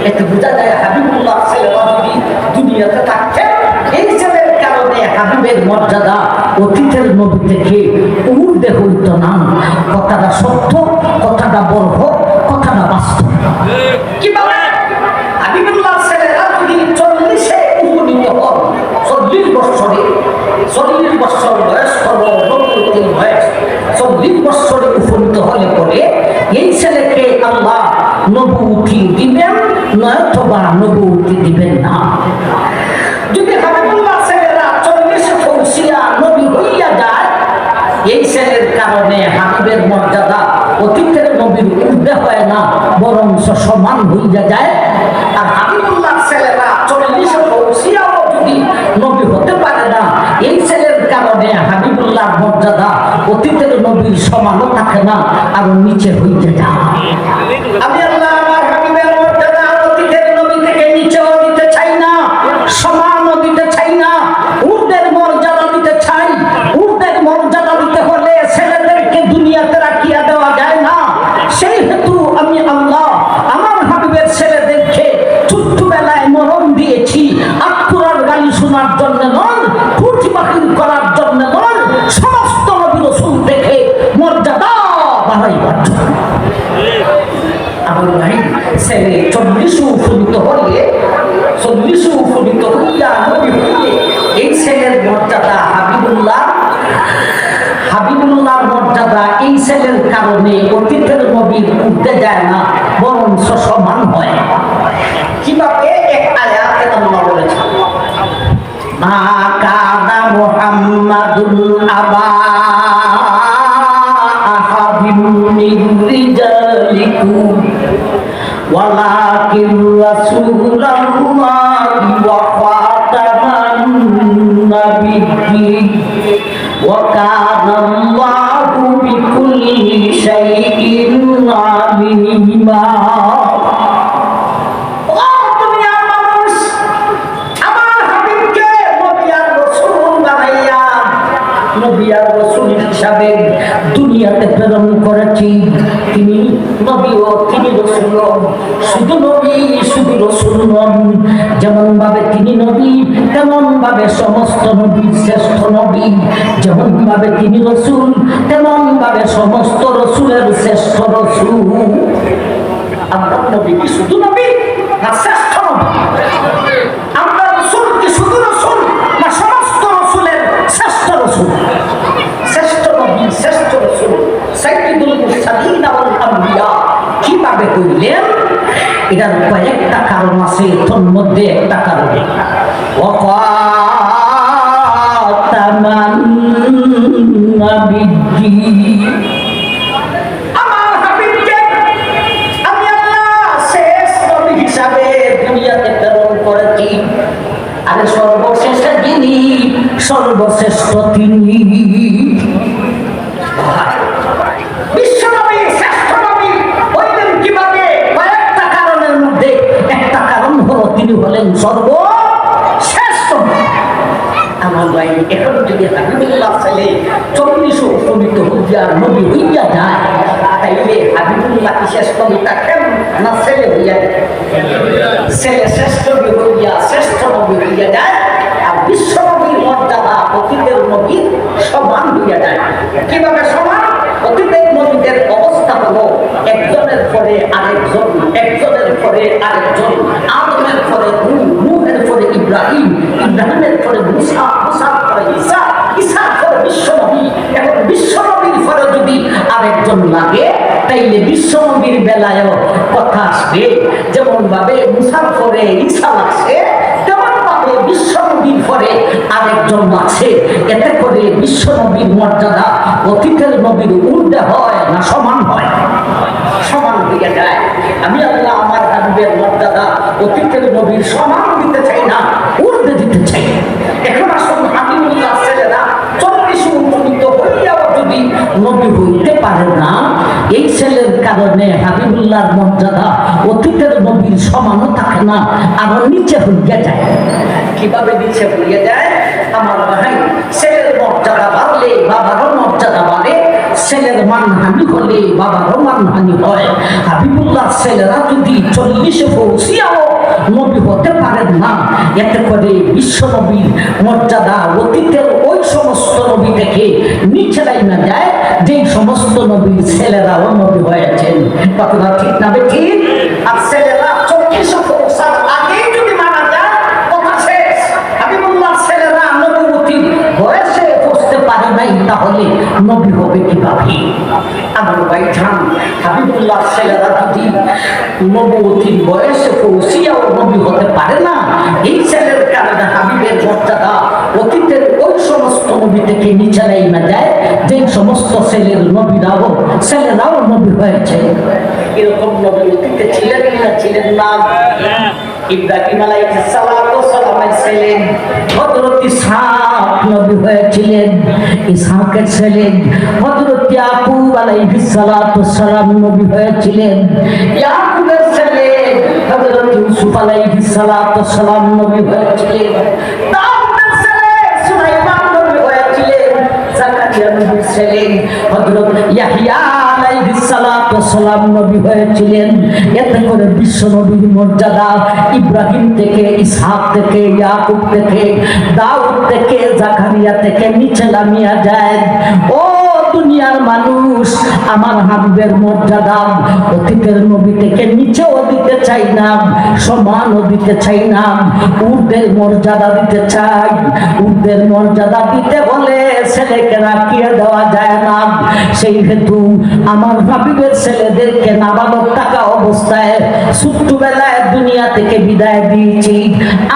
এতে বোঝা যায় হাবিবুল্লাহ ছেলেরা দুনিয়াতে থাকতেন, এই ছেলের কারণে হাবিবের মর্যাদা অতীতের নবী থেকে ঊর্ধ্বে হইত না। কথাটা সত্য, কথাটা বড় হোক, কথাটা বাস্তব। কিভাবে হাবিবুল্লাহ ছেলেরা যদি 40-এ উপনীত হন, 40 বছরে 40 বছর বয়স হলো, 40 বছরে উপনীত হলে পরে এই ছেলেকে আল্লাহ নবুয়তি দিবেন, নয়তোবা নবুয়তি দিবেন না। যদি হাবিবুল্লাহ ছেলেরা 40 পৌঁছিয়া নবী হইয়া যায়, এই ছেলের কারণে হাবিবের মর্যাদা অতীতের নবীর ঊর্ধ্বে হয় না, বরং সমান হইয়া যায়। আর হাবিবুল্লাহ ছেলেরা 40 পৌঁছিয়াও যদি নবী হতে পারে না, এই ছেলের কারণে হাবিবুল্লাহর মর্যাদা অতীতের নবীর সমানও থাকে না, আরো নিচে হইতে যায়। আমি আল্লাহ আমার হাবিবের মর্যাদা অতীতের নবী থেকে নিচেও দিতে চাই না, সমানও দিতে চাই না, ঊর্ধ্বের মর্যাদা দিতে চাই। ঊর্ধ্বের মর্যাদা দিতে হলে ছেলেদেরকে দুনিয়াতে রাখিয়া দেওয়া যায় না। সেই হেতু আমি আল্লাহ আমার হাবিবের ছেলেদেরকে ছোট্টবেলায় মরণ দিয়েছি, আকুরার গালি শোনার জন্য নয়, খুঁটি বাকিল করার জন্য নয়, সমস্ত নবী রাসূল থেকে মর্যাদা বাড়াইবার জন্য। আমার ভাই ছেলে 40 উপনীত হলে, 40 উপনীত হইয়া নবী হইলে এই ছেলের মর্যাদা হাবিবুল্লাহর মর্যাদা এই ছেলের কারণে অতীতের নবীর উঠতে যায় না, বরং সমান হয়। কিভাবে? এক আয়াতে আল্লাহ বলেছেন, মা কানা মুহাম্মাদুন আবা আহাদিন মিন রিজালিকুম ওয়ালাকিন রাসূলুল্লাহি ওয়া খাতামান নাবিয়্যিন ওয়া কানা আল্লাহু বিকুল্লি শাইইন আলিমা। হিসাবে দুনিয়াতে প্রেরণ করেছি। তিনি নবী ও তিনি রাসূল, শুধু নবী শুধু রাসূল নন। যেমন ভাবে তিনি নবী, তেমন ভাবে সমস্ত নবীর শ্রেষ্ঠ নবী। যেমন ভাবে তিনি রাসূল, তেমন ভাবে সমস্ত রাসূলের শ্রেষ্ঠ রাসূল। আমরা নবী কি শুধু নবী না শ্রেষ্ঠ নবী? আমরা রাসূল কি শুধু রাসূল না সমস্ত রাসূলের শ্রেষ্ঠ রাসূল? শ্রেষ্ঠ রাসূল সাইয়্যিদুল মুরসালিন ওয়াল আম্বিয়া কিভাবে হইলেন? এটার কয়েকটা কারণ আছে, এর মধ্যে একটা কারণ ওয়াকাতামান নাবিয়্যিন। আমার হাবিবকে আমি আল্লাহ শেষ নবী হিসাবে দুনিয়াতে প্রেরণ করেছি। আরে সর্বশেষ যিনি, সর্বশ্রেষ্ঠ তিনি। বিশ্বনবী শ্রেষ্ঠ নবী হইলেন কিভাবে? কয়েকটা কারণের মধ্যে একটা কারণ হলো তিনি হলেন সর্বশ্রেষ্ঠ। আমার ভাই এখন যদি হাবিবুল্লাহ ছেলে 40 উপনীত হইয়া নবী হইয়া যায়, তাইলে হাবিবুল্লাহ কি শেষ নবী থাকেন না ছেলে হইয়া যায়? ছেলে শ্রেষ্ঠ নবী হইয়া শ্রেষ্ঠ নবী হইয়া যায়, আর বিশ্বনবীর মর্যাদা অতীতের নবীর সমান হইয়া যায়। কিভাবে সমান? অতীতের নবীদের অবস্থা হলো একজনের পরে আরেকজন, একজনের পরে আরেকজন। আদমের পরে নূহ, নূহের পরে ইব্রাহিম, ইব্রাহিমের পরে মুসা, মুসার পরে ঈসা, ঈসার পরে বিশ্বনবী। এখন বিশ্বনবীর পরে যদি আরেকজন লাগে, তাইলে বিশ্বনবীর বেলায়ও কথা আসবে। যেমন ভাবে মুসার পরে ঈসা লাগছে, তেমন ভাবে বিশ্বনবীর পরে আরেকজন আছে। এতে করে বিশ্বনবীর মর্যাদা অতীতের নবীর ঊর্ধ্বে হয় না সমান হয়? সমান হয়ে যায়। আমি আল্লাহ আমার হাবিবের মর্যাদা অতীতের নবীর সমান দিতে চাই না, ঊর্ধ্বে দিতে চাই। এখন আসুন, হাবিবুল্লাহ ছেলেরা 40 উপনীত হইয়াও যদি নবী হইতে পারে না, এই ছেলের কারণে হাবিবুল্লাহর মর্যাদা অতীতের নবীর সমানও থাকে না, আরো নিচে হইয়া যায়। কিভাবে নিচে হইয়া যায়? আমার ভাই, ছেলের মর্যাদা বাড়লে বাবারও মর্যাদা বাড়ে, ছেলের মানহানি হলে বাবারও মানহানি হয়। হাবিবুল্লাহ ছেলেরা যদি 40 পৌঁছিয়াও নবী হতে পারেন না, এতে করে বিশ্ব নবীর মর্যাদা অতীতের ওই সমস্ত নবী থেকে নিচে নাইমা যায়, যেই সমস্ত নবীর ছেলেরাও নবী হয়েছেন। কথাটা ঠিক না ঠিক? আর ছেলেরা 40 পৌঁছার আগেই যদি মারা যায়, কথা শেষ। হাবিবুল্লাহ ছেলেরা নবুয়তির বয়সে পৌঁছতে পারে নাই তাহলে নবী হবে কিভাবে? আমার ভাইজান, হাবিবুল্লাহ ছেলেরা যদি নবুয়তির বয়সে পৌঁছিয়াও নবী হতে পারে না, এই ছেলের কারণে হাবিবের মর্যাদা অতীতের ওই সমস্ত নবী থেকে নিচে না যায় যে সমস্ত ছেলেরাও নবী হয়েছে। এরকম নবী অতীতে ছিলেন না ছিলেন না? ইব্রাহিম আলাইহিস সালামের ছেলে হযরত ইসহাক নবী হয়েছিলেন, ইসহাকের ছেলে হযরত ইয়াকুব আলাইহিস সালাম নবী হয়েছিলেন, ইয়াকুবের ছেলে হযরত ইউসুফ আলাইহিস সালাম নবী হয়েছিলেন, দাউদের ছেলে সুলাইমান নবী হয়েছিলেন, জাকারিয়া নবীর ছেলে হযরত ইয়াহইয়া আলাইহিস সালাম নবী হয়েছিলেন। এতে করে বিশ্ব নবীর মর্যাদা ইব্রাহিম থেকে, ইসহাক থেকে, ইয়াকুব থেকে, দাউদ থেকে, জাকারিয়া থেকে নিচে নামিয়া যায়। ও দুনিয়ার মানুষ, আমার হাবিবের মর্যাদা অতীতের নবী থেকে নিচেও দিতে চাই না, সমানও দিতে চাই না, ঊর্ধ্বের মর্যাদা দিতে চাই। ঊর্ধ্বের মর্যাদা দিতে হলে ছেলেকে রাখিয়ে দেওয়া যায় না, সেই হেতু আমার হাবিবের ছেলেদেরকে নাবালক থাকা অবস্থায় ছোট্টবেলায় দুনিয়া থেকে বিদায় দিয়েছি।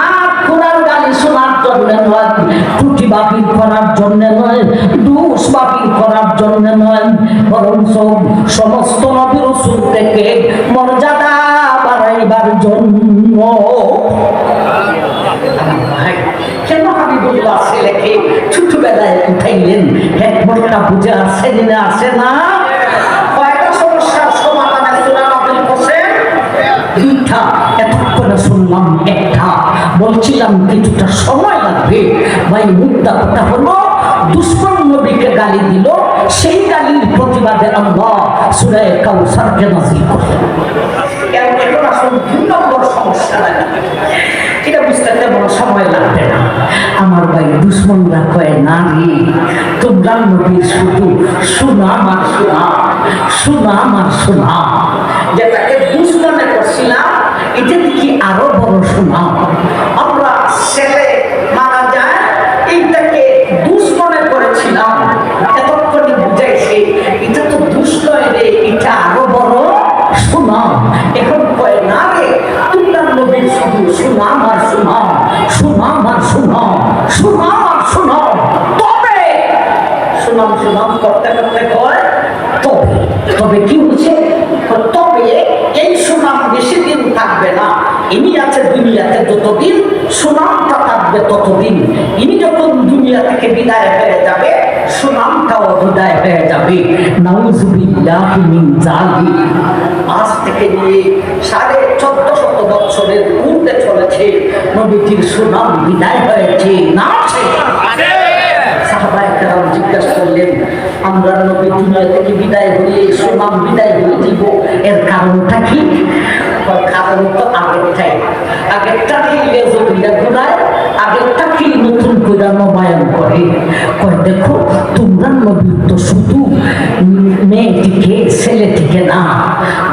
আর কোরআন গালি শোনার জন্য নয়, ত্রুটি বাতিল করার জন্য নয়, দোষ বাতিল করার জন্য নয়, বরং সমস্ত নবী রাসূল থেকে মর্যাদা বাড়াইবার জন্য। কেন হাবিবুল্লাহ ছেলেকে ছোটবেলায় উঠাইলেন? হেকমতটা বুঝে আসে দিনে আসে না? কয়টা সমস্যার সমাধানে সূরা নাযিল করছেন? দুইটা, এতক্ষণে শুনলাম একটা, বলছিলাম কিছুটা সময় লাগবে। ভাই, মুদ্রা কথা হলো দুশমন নবীকে গালি দিল, সেই গালির প্রতিবাদে আল্লাহ সূরা কাউসারকে নাযিল করলেন। এখন আসুন 2 নম্বর সমস্যা লাগে, এটা বুঝতে তেমন সময় লাগবে না। আমার ভাই, দুশ্মনরা কয় না রে, তোমরা নবীর শুধু সুনাম আর সুনাম, সুনাম আর সুনাম, যেটাকে দুশ্মনে করছিলাম এটা কি আরো বড় সুনাম। আমরা ছেলে মারা যায় এইটাকে দুশ্মনে করেছিলাম, এতক্ষণে বুঝাইছে এটা তো দুষ্ট রে, এটা আরো বড় সুনাম। এখন কয় না রে, তোমরা নবীর শুধু সুনাম আর সুনাম, সুনাম আর সুনাম, সুনাম আর সুনাম। তবে সুনাম সুনাম করতে করতে কয় তবে, তবে কি হচ্ছে? তবে এই সুনাম বেশি দিন থাকবে না। ইনি আছে দুনিয়াতে যতদিন, সুনামটা থাকবে ততদিন। ইনি যখন দুনিয়া থেকে বিদায় হয়ে যাবে, সুনামটাও বিদায় হয়ে যাবে। নাউযুবিল্লাহি মিন যালিক। আজ থেকে নিয়ে 1450 বছরের ঊর্ধ্বে চলেছে, নবীজির সুনাম বিদায় হয়েছে না? সাহাবায়ে কেরাম জিজ্ঞাসা করলেন, আমরা নবী দুনিয়া থেকে বিদায় হয়ে সুনাম বিদায় হয়ে দিব, এর কারণটা কি? কারণ তো আগেরটাকেই লেজুরিয়া ঘুরায়, আগেরটাকেই নতুন করে নবায়ন করে। কয় দেখো, তোমরা নবী তো শুধু মেয়েটিকে ছেলেটিকে না,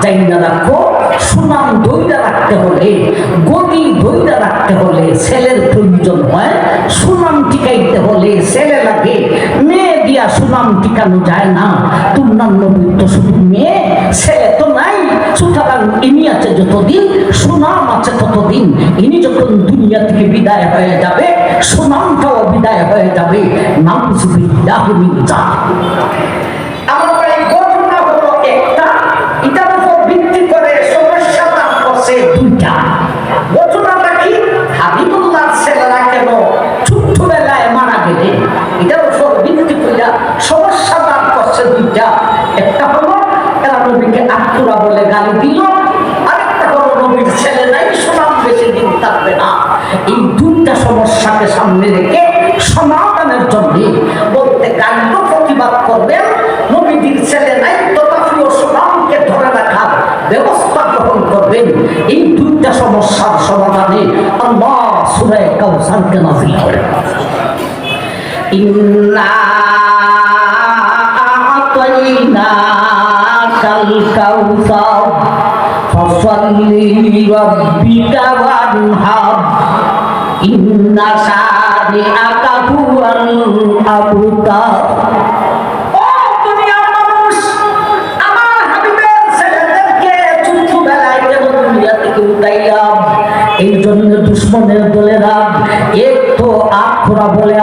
যাই না রাখো, সুনাম ধৈর্য রাখতে হলে, গতি ধৈর্য রাখতে হলে ছেলের প্রয়োজন হয়, সুনাম টিকাইতে হলে ছেলে লাগে। মেয়ে দিয়া সুনাম টিকানো যায় না। তোমরা নবী তো শুধু মেয়ে, ছেলে তো নাই, সুতরাং ইনি আছে যতদিন, সুনাম আছে ততদিন। ইনি যখন দুনিয়া থেকে বিদায় হয়ে যাবে, সুনামটাও বিদায় হয়ে যাবে। নাউযুবিল্লাহি মিন যালিক। আমার এই ঘটনা হলো একটা, এটার উপর ভিত্তি করে সমস্যা দান করছে দুইটা। ঘটনাটা কি? হাবিবুল্লাহ ছেলেরা কেন ছোট্টবেলায় মারা গেলেন, এটার উপর ভিত্তি করে সমস্যা দান করছে দুইটা। একটা হলো এরা নবীকে আত্মরা বলে গালি দিল, আরেকটা হলো নবীর ছেলে নাই, সুনাম বেশি দিন থাকবে না। এই দুইটা সমস্যাকে সামনে রেখে সমাধানের জন্য বলতে গান্য প্রতিবাদ করবেন, নবীজির ছেলে নাই তথাপিও সুনামকে ধরে রাখার ব্যবস্থা গ্রহণ করবেন। এই দুইটা সমস্যার সমাধানে আল্লাহ সূরা কাউসারকে নাযিল করেন। ইন্না আ'তাইনাকাল কাউসার ফাসাল্লি লিরাব্বিকা ওয়ানহার ইন্না শানিআকা হুয়াল আবতার।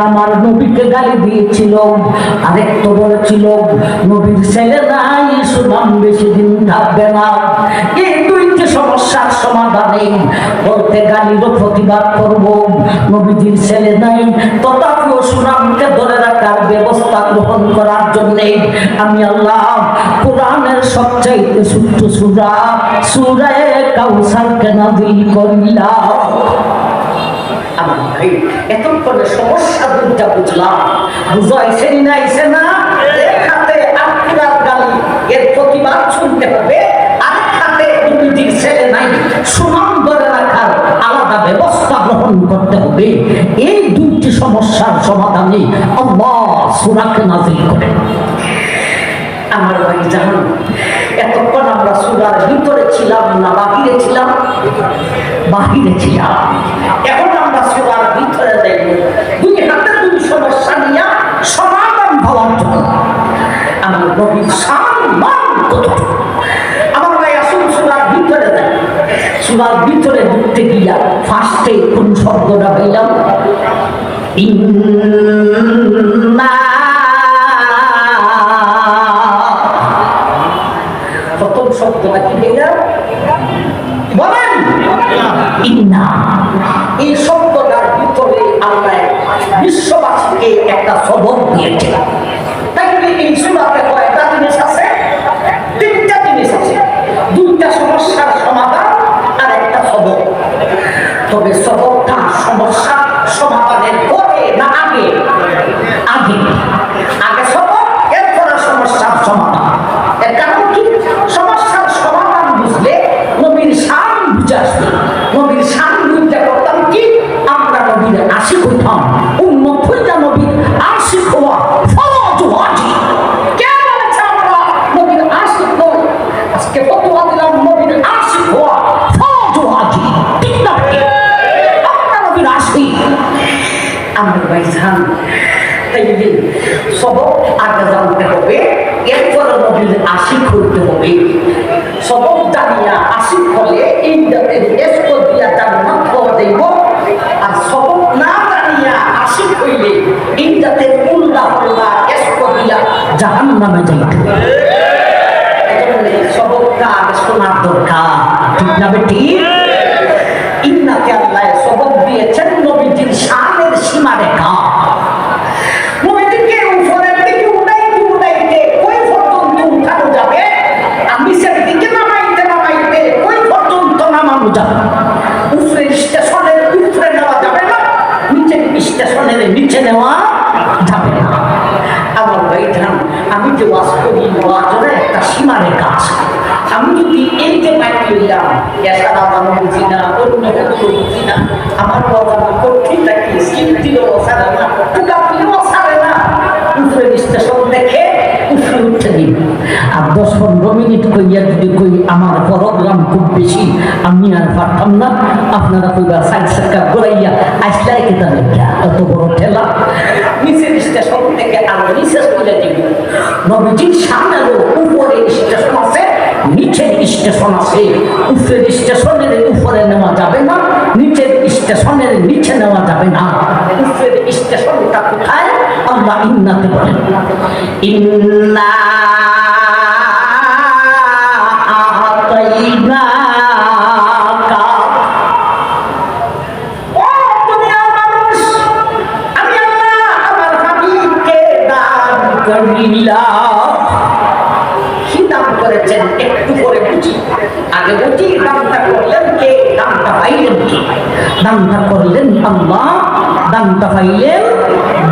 আমার নবীকে গালি দিয়েছিল, আরেক তো বলেছিল নবীর ছেলে নাই, সুনাম বেশি দিন থাকবে না। এই দুইটি সমস্যার সমাধানে বলতে গালিরও প্রতিবাদ করব, নবীজির ছেলে নাই তথাপিও সুনামকে ধরে রাখার ব্যবস্থা গ্রহণ করার জন্য আমি আল্লাহ কোরআনের সবচাইতে ছোট্ট সূরা সূরা কাউসারকে নাযিল করিলাম। আমার ভাই এতক্ষণে সমস্যা দুইটা বুঝলাম, বুঝাইছে না আইছে না? এক হাতে আকিরার গালি, এর প্রতিবাদ শুনতে হবে, আরেক হাতে নবীজির ছেলে নাই সুনাম ধরে রাখার আলাদা ব্যবস্থা গ্রহণ করতে হবে। এই দুইটি সমস্যার সমাধানে আল্লাহ সূরাকে নাযিল করেন। আমার ভাই জানেন এতক্ষণ আমরা সূরার ভিতরে ছিলাম না বাহিরে ছিলাম? বাহিরে ছিলাম। এখন আমরা সূরার ভিতরে দেখব দুই হাতে দুই সমস্যা নিয়ে সমাধান হওয়ার জন্য আমার নবীর সম্মান কতটুকু। আমার ভাই আসুন সূরার ভিতরে যাই। সূরার ভিতরে ঢুকতে গিয়া ফার্স্টে কোন শব্দটা পাইলাম? ইন্না। প্রথম শব্দটা কি পেলাম বলেন? ইন্না। এই শব্দটার ভিতরে আল্লাহ বিশ্ববাসীকে একটা সবক দিয়েছে। তাই এই সূরাতে কয়টা জিনিস আছে? তিনটা জিনিস আছে, দুইটা সমস্যার সমাধান আর একটা সবক। তবে সবকটা সমস্যা সমাধানের পরে না আগে? আগে আগে সবক, এরপরে সমস্যার সমাধান। এর কারণ কি? সমস্যার সমাধান বুঝলে নবীর শান বুঝে আসবে। নবীর শান বুঝতে করতাম কি? আমরা নবীর আশিক হইতাম, উম্মত হইতাম। নবীর আশিক হওয়া ফরজ ওয়াজিব। কে বলেছে আমরা নবীর আশিক নই? আজকে ফতোয়া দিলাম নবীর আশিক হওয়া ফরজ ওয়াজিব। ঠিক না? আমরা নবীর আশিক। আমরা ভাইজান তাইলে সবক আগে জানতে হবে, এরপরে নবীর আশিক হইতে হবে। সবক জানিয়া আশিক হলে এই জাতের এসকো দিয়া জান্নাত পাওয়া যাইব, আর সবক না জানিয়া আশিক হইলে এই জাতের উল্টা পাল্লা এসকো দিয়া জাহান্নামে যাইতে। এজন্য সবকটা আগে শোনার দরকার। ঠিক না বেটি? ইন্নাকে আল্লাহ সবক দিয়েছেন নবীজির শানের সীমারেখা। নবীজিকে উপরের দিকে উঠাইতে উঠাইতে কই পর্যন্ত উঠানো যাবে, আর নিচের দিকে নামাইতে নামাইতে কই পর্যন্ত নামানো যাবে। উপরের স্টেশনের উপরে নেওয়া যাবে না, নিচের স্টেশনের নিচে নেওয়া যাবে না। আমার ভাইজান আমি যে ওয়াজ করি, ওয়াজের একটা সীমারেখা আছে। আমি যদি এই যে বাইক লইলাম এছাড়া আমি বুঝি না, অন্য কিছু বুঝি না, আমার বাবা কঠিন থাকি স্কিম দিলেও সারে না, টুকা দিলেও সারে না, উপরের স্টেশন দেখে উপরে উঠে দিন। আর 10-15 মিনিট কইয়া যদি কই আমার প্রোগ্রাম খুব বেশি, আমি আর পারতাম না, আপনারা কইবা সাইড সাক্কা ঘুরাইয়া আসলাই কেতা লেখা এত বড় ঠেলা। নিচের স্টেশন থেকে আর নিচে চলে দিব। নবীজির সামনেও উপরে স্টেশন আছে, নিচের স্টেশন আছে। উপরের স্টেশনের উপরে নেওয়া যাবে না, নিচের স্টেশনের নিচে নেওয়া যাবে না। উপরের স্টেশনটা কোথায়? আল্লাহ ইন্নাতে বলেন, ইন্না আতাইনাকা। ও দুনিয়ার মানুষ, আমি আল্লাহ আমার হাবিবকে দান করিলাম। কি দান করেছেন একটু পরে বুঝি, আগে বুঝি দানটা করলেন কে, দানটা পাইলেন কে? দানটা করলেন আল্লাহ, দানটা পাইলেন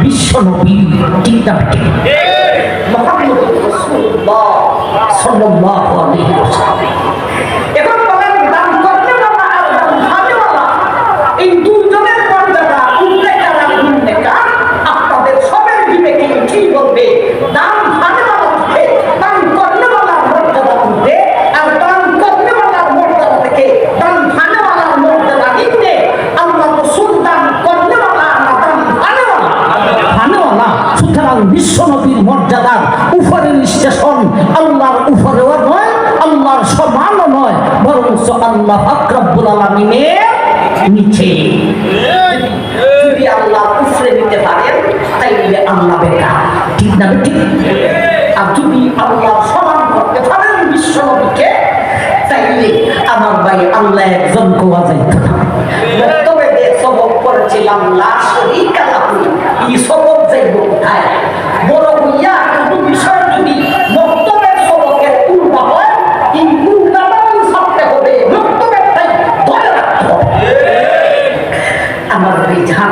বিশ্বনবী। ঠিক না? মুহাম্মদুর রাসূলুল্লাহ সাল্লাল্লাহু আলাইহি ওয়াসাল্লাম। এখন বলেন দান করতে বাবা আর দান খাতে বাবা, এই দুজনের মর্যাদা উল্লেখ করা উল্লেখ আপনাদের সবের বিবেকে কি বলবে? দান খাতে বাবা থেকে দান করতে বাবার মর্যাদা উঠবে, আর দান করতে বাবার মর্যাদা থেকে দান খাতে বাবার মর্যাদা নিতে আল্লাহ রাসূল দান করতে বাবা না দান খাতে বাবা খানেওয়ালা। সুতরাং বিশ্বনবীর মর্যাদার উপরের স্টেশন আল্লাহর উপরেও নয়, আল্লাহর সমানও নয়, বরং আল্লাহ পাক রব্বুল আলামিনের নিচে। যদি আল্লাহ উপরে নিতে পারেন তাইলে আল্লাহ বেকার, ঠিক না ঠিক? আর যদি আল্লাহ সমান করতে পারেন বিশ্ব নবীকে, তাইলে আমার ভাই আল্লাহ একজন কোয়া যাইত না। তবে যে সবক করেছিলাম লা শরীকা লাহু, এই সবক যাইব কোথায়? বড় হইয়া কোনো বিষয় যদি মক্তবের সবকের উল্টা হয়, এই উল্টাটাই ছাড়তে হবে, মক্তবেরটাই ধরে রাখতে হবে। আমার ভাই জান,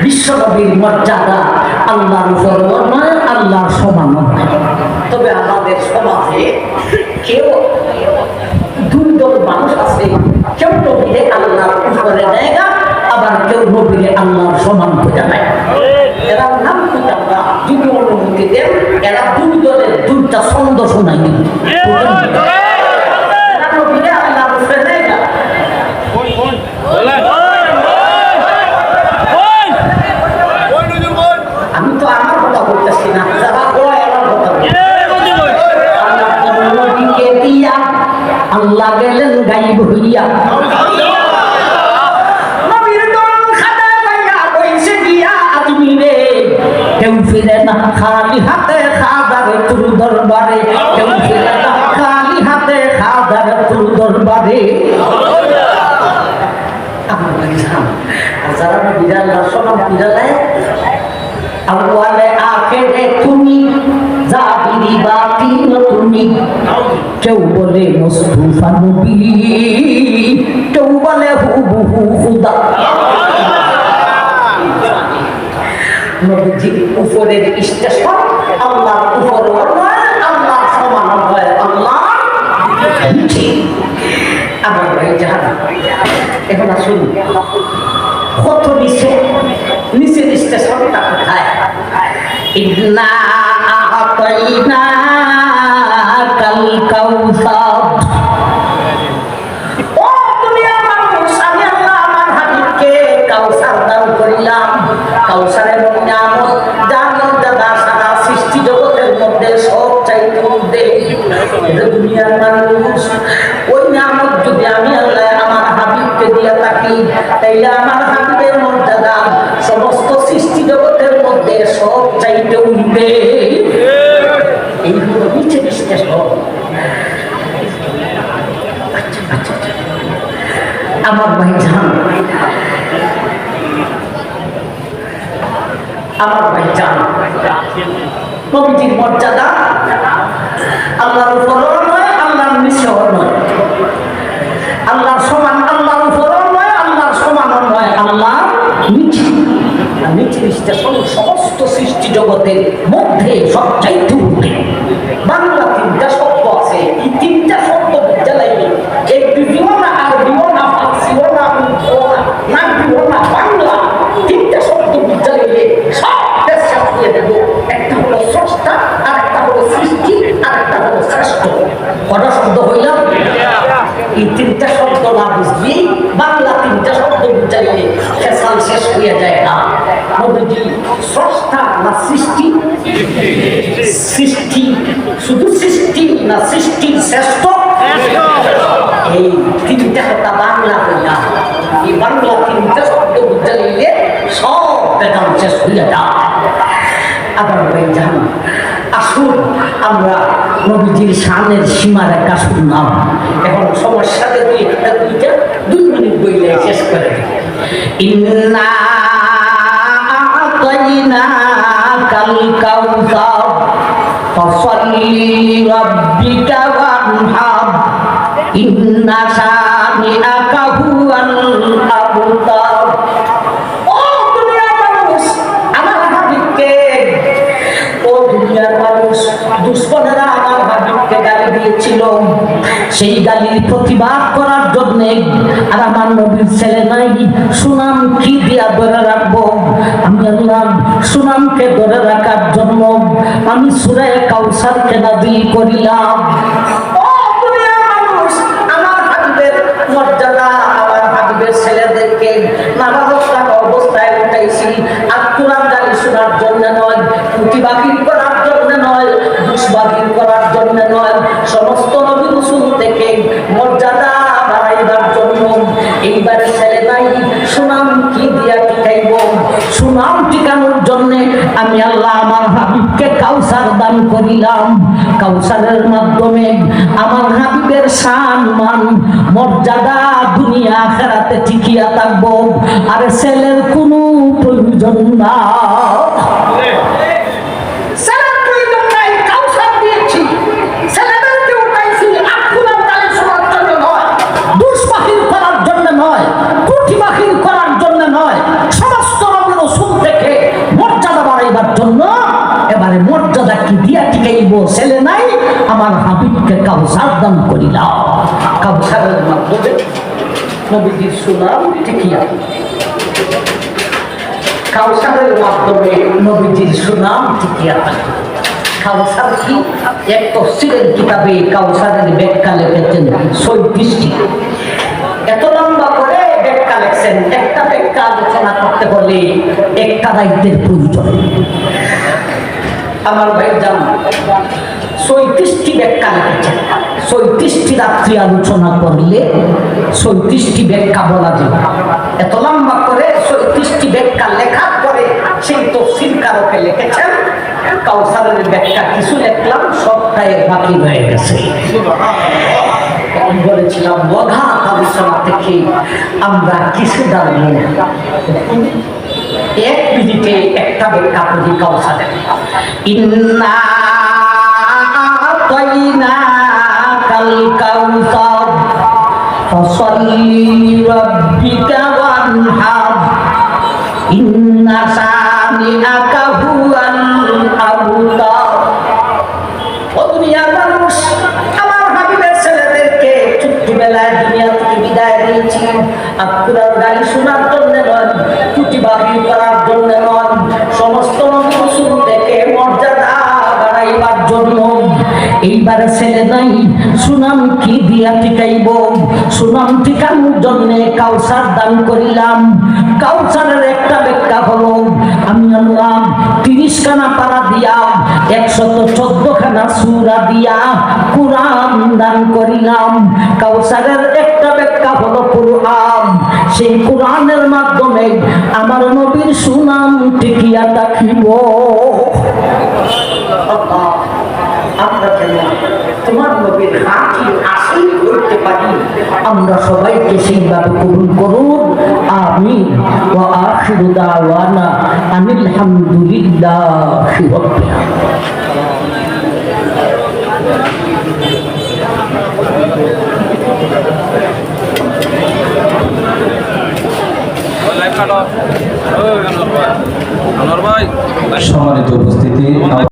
বিশ্বনবীর মর্যাদা আল্লাহর উপরও নয়, আল্লাহর সমানও নয়। তবে আমাদের সমাজে কেউ দুই দল মানুষ আছে, কেউ নবীরে আল্লাহর উপরে নেয় না, আবার কেউ নবীরে আল্লাহর সমান বোঝা নেয়। এরা নাম আমরা যদি অনুমতি দেন, এরা দুই দলের দুইটা ছন্দ শোনাই দিন। নবীরে আল্লাহর উপরে নেয় না। আমি তো আমার কথা বলতেছি না, যারা বড় এরার কথা নবীকে দিয়া আল্লাহ গেলেন গাইব হইয়া, নবীর দল খাতায় পাইয়া বইছে গিয়া আজমিরে, কেউ ফিরে না খালি হাতে খাদারে তুল দরবারে, কেউ ফিরে না খালি হাতে খাদারে তুল দরবারে। আমার ভাইজান, যারা নবীর আল্লাহর সমান বিড়ালায় আওয়ালে আখেরে তুমি, জাহিরি বাতিন তুমি। কেউ বলে মুস্তাফা নবী, কেউ বলে হুবহু খুদা। নবীজির উপরের স্টেশন আল্লাহর উপরও নয়, আল্লাহর সমানও নয়, আল্লাহ ঠিক। আমার ভাইজান, এখন আসুন কত নিচের স্টেশনটা কোথায়? ইন্না আ'তাইনাকাল কাউসার। ও দুনিয়ার মানুষ, আমি আল্লাহ আমার হাবিবকে কাউসার দান করিলাম। কাউসারের নিয়ামত, যার মর্যাদা সারা সৃষ্টি জগতের মধ্যে সবচাইতে ঊর্ধ্বে। এটা দুনিয়ার মানুষ, ওই নিয়ামত যদি আমি আল্লাহ আমার হাবিবকে দিয়া থাকি, তাইলে আমার হাবিবের মর্যাদা সমস্ত সৃষ্টি জগতের মধ্যে সবচাইতে ঊর্ধ্বে। এই হলো নিচের স্টেশন। আমার ভাইজান, আমার ভাইজান, নবীজির মর্যাদা আল্লাহর উপরও নয়, আল্লাহর নিচেও নয়। আল্লাহর সমান আল্লাহর উপরও নয়, আল্লাহর সমানও নয়, আল্লাহর নিচে। নিচের স্টেশন সমস্ত সৃষ্টি জগতের মধ্যে সবচাইতে ঊর্ধ্বে। বাংলা তিনটা শব্দ আছে, এই তিনটা শব্দ জ্বালাইবে, একদিও না, আরবিও না, ফার্সিও না, নাগরিও না, বাংলা তিনটা শব্দ জ্বালাইলে সব দেশ শেষ হয়ে দেব। একটা হলো স্রষ্টা, আর একটা হলো সৃষ্টি, আর একটা হলো শ্রেষ্ঠ। কটা শব্দ হইলাম? এই তিনটা শব্দ না বুঝলি, বাংলা তিনটা শব্দ বুঝাইলে ফেসাল শেষ হয়ে যায় না। নবীজি স্রষ্টা না সৃষ্টি? সৃষ্টি, শুধু সৃষ্টি না সৃষ্টির শ্রেষ্ঠ? এই তিনটা কথা বাংলা হইলাম। এই বাংলা তিনটা শব্দ বুঝাইলে সব বেতন শেষ হয়ে যায়। আবার ভাইজান, আসুন আমরা নবীজির শানের সীমারেখা শুনলাম। এখন সমস্যাতে দুই মিনিট বইলে শেষ করে দিই। ইন্না আ'তাইনাকাল কাউসার ফাসাল্লি লিরাব্বিকা ওয়ানহার ইন্না শানিআকা হুয়াল আবতার। ও দুনিয়ার মানুষ, আমার হাবিবকে, ও দুনিয়ার মানুষ, দুশ্মনেরা আমার হাবিবকে গালি দিয়েছিল। সেই গালির প্রতিবাদ করার জন্য আর আমার নবীর ছেলে নাই, সুনাম কি দিয়া ধরে রাখবো? আমি আল্লাহ সুনামকে ধরে রাখার জন্য আমি সূরা কাউসারকে নাযিল করিলাম। ও দুনিয়ার মানুষ, আমার হাবিবের মর্যাদা, আমার হাবিবের ছেলেদেরকে নাবালক অবস্থায় উঠাইছি, আর কোরআন গালি শোনার জন্য নয়, প্রতিবাদী করার জন্য নয়, দুষ্বাদী করার জন্য নয়, সমস্ত নবী রাসূল থেকে মর্যাদা বাড়াইবার জন্য। এইবারে ছেলে নাই, সুনাম কি দিয়া টিকাইব? সুনাম টিকানোর জন্য আমি আল্লাহ আমার হাবিবকে কাউসার দান করিলাম। কাউসারের মাধ্যমে আমার হাবিবের সম্মান মর্যাদা দুনিয়া আখিরাতে টিকিয়া থাকবো। আর ছেলের কোনো প্রয়োজন না, ছেলের প্রয়োজন নাই। কাউসার দিয়েছি, ছেলেদেরকে উঠাইছি আকুলার তালে শোনার জন্য নয়, দুষ্পাহির করার জন্য নয়, কুটিবাহির করার জন্য নয়, সমস্ত নবী রাসূল থেকে মর্যাদা বাড়াইবার জন্য। এবারে মর্যাদা কি দিয়া টিকাইব? ছেলে নাই, আমার হাবিবকে কাউসার দান করিলাম। কাউসারের মাধ্যমে নবীজির সুনাম টিকিয়া, কাউসারের মাধ্যমে নবীজির সুনাম টিকিয়া। কাউসার কি? এক তাফসীরের কিতাবে কাউসারের ব্যাখ্যা লিখেছেন 36টি। এত লম্বা করে ব্যাখ্যা লিখছেন। একটা ব্যাখ্যা আলোচনা করতে হলে একটা দায়িত্বের প্রয়োজন। আমার ভাই জান 36টি ব্যাখ্যা লিখেছেন। 36টি রাত্রি আলোচনা করলে 36টি ব্যাখ্যা বলা যাবে। এত লম্বা করে 36টি ব্যাখ্যা লেখার পরে সেই তাফসীর কারকে লিখেছেন কাউসারের ব্যাখ্যা কিছু লিখলাম, সবটাই বাকি রয়ে গেছে। বলেছিলাম বধা আলোচনা থেকে আমরা কিছু দাঁড়িয়ে এক মিনিটে একটা ব্যাখ্যা করি কাউসারের। ইন্না আতাইনাকাল কাউসার ফাসাল্লি লিরাব্বিকা ওয়ানহার ইন্না শানিআকা হুয়াল আবতার। ও দুনিয়ার মানুষ, আমার হাবিবের ছেলেদেরকে ছোট্টবেলায় দুনিয়া থেকে বিদায় দিয়েছি আকুরার গালি শোনার জন্য নয়, কুটিবাহি করার জন্য নয়, সমস্ত নবী রাসূল থেকে মর্যাদা বাড়াইবার জন্য। এইবারে ছেলে নাই, সুনাম কি দিয়া টিকাইব? সুনাম টিকানোর জন্য কাউসার দান করিলাম। কাউসারের একটা ব্যাখ্যা হলো আমি আল্লাহ 30 খানা পারা দিয়া 114 খানা সূরা দিয়া কুরআন দান করিলাম। কাউসারের একটা ব্যাখ্যা হলো কুরআন। সেই কুরআনের মাধ্যমে আমার নবীর সুনাম টিকিয়া থাকিব। আমরা কেন তোমার নবীর হাকি আসল করতে পারি? আমরা সবাইকে সেইভাবে কবুল করুন। আমিন। ওয়া আখিরু দাওয়ানা আনিল হামদুলিল্লাহি রাব্বিল আলামিন।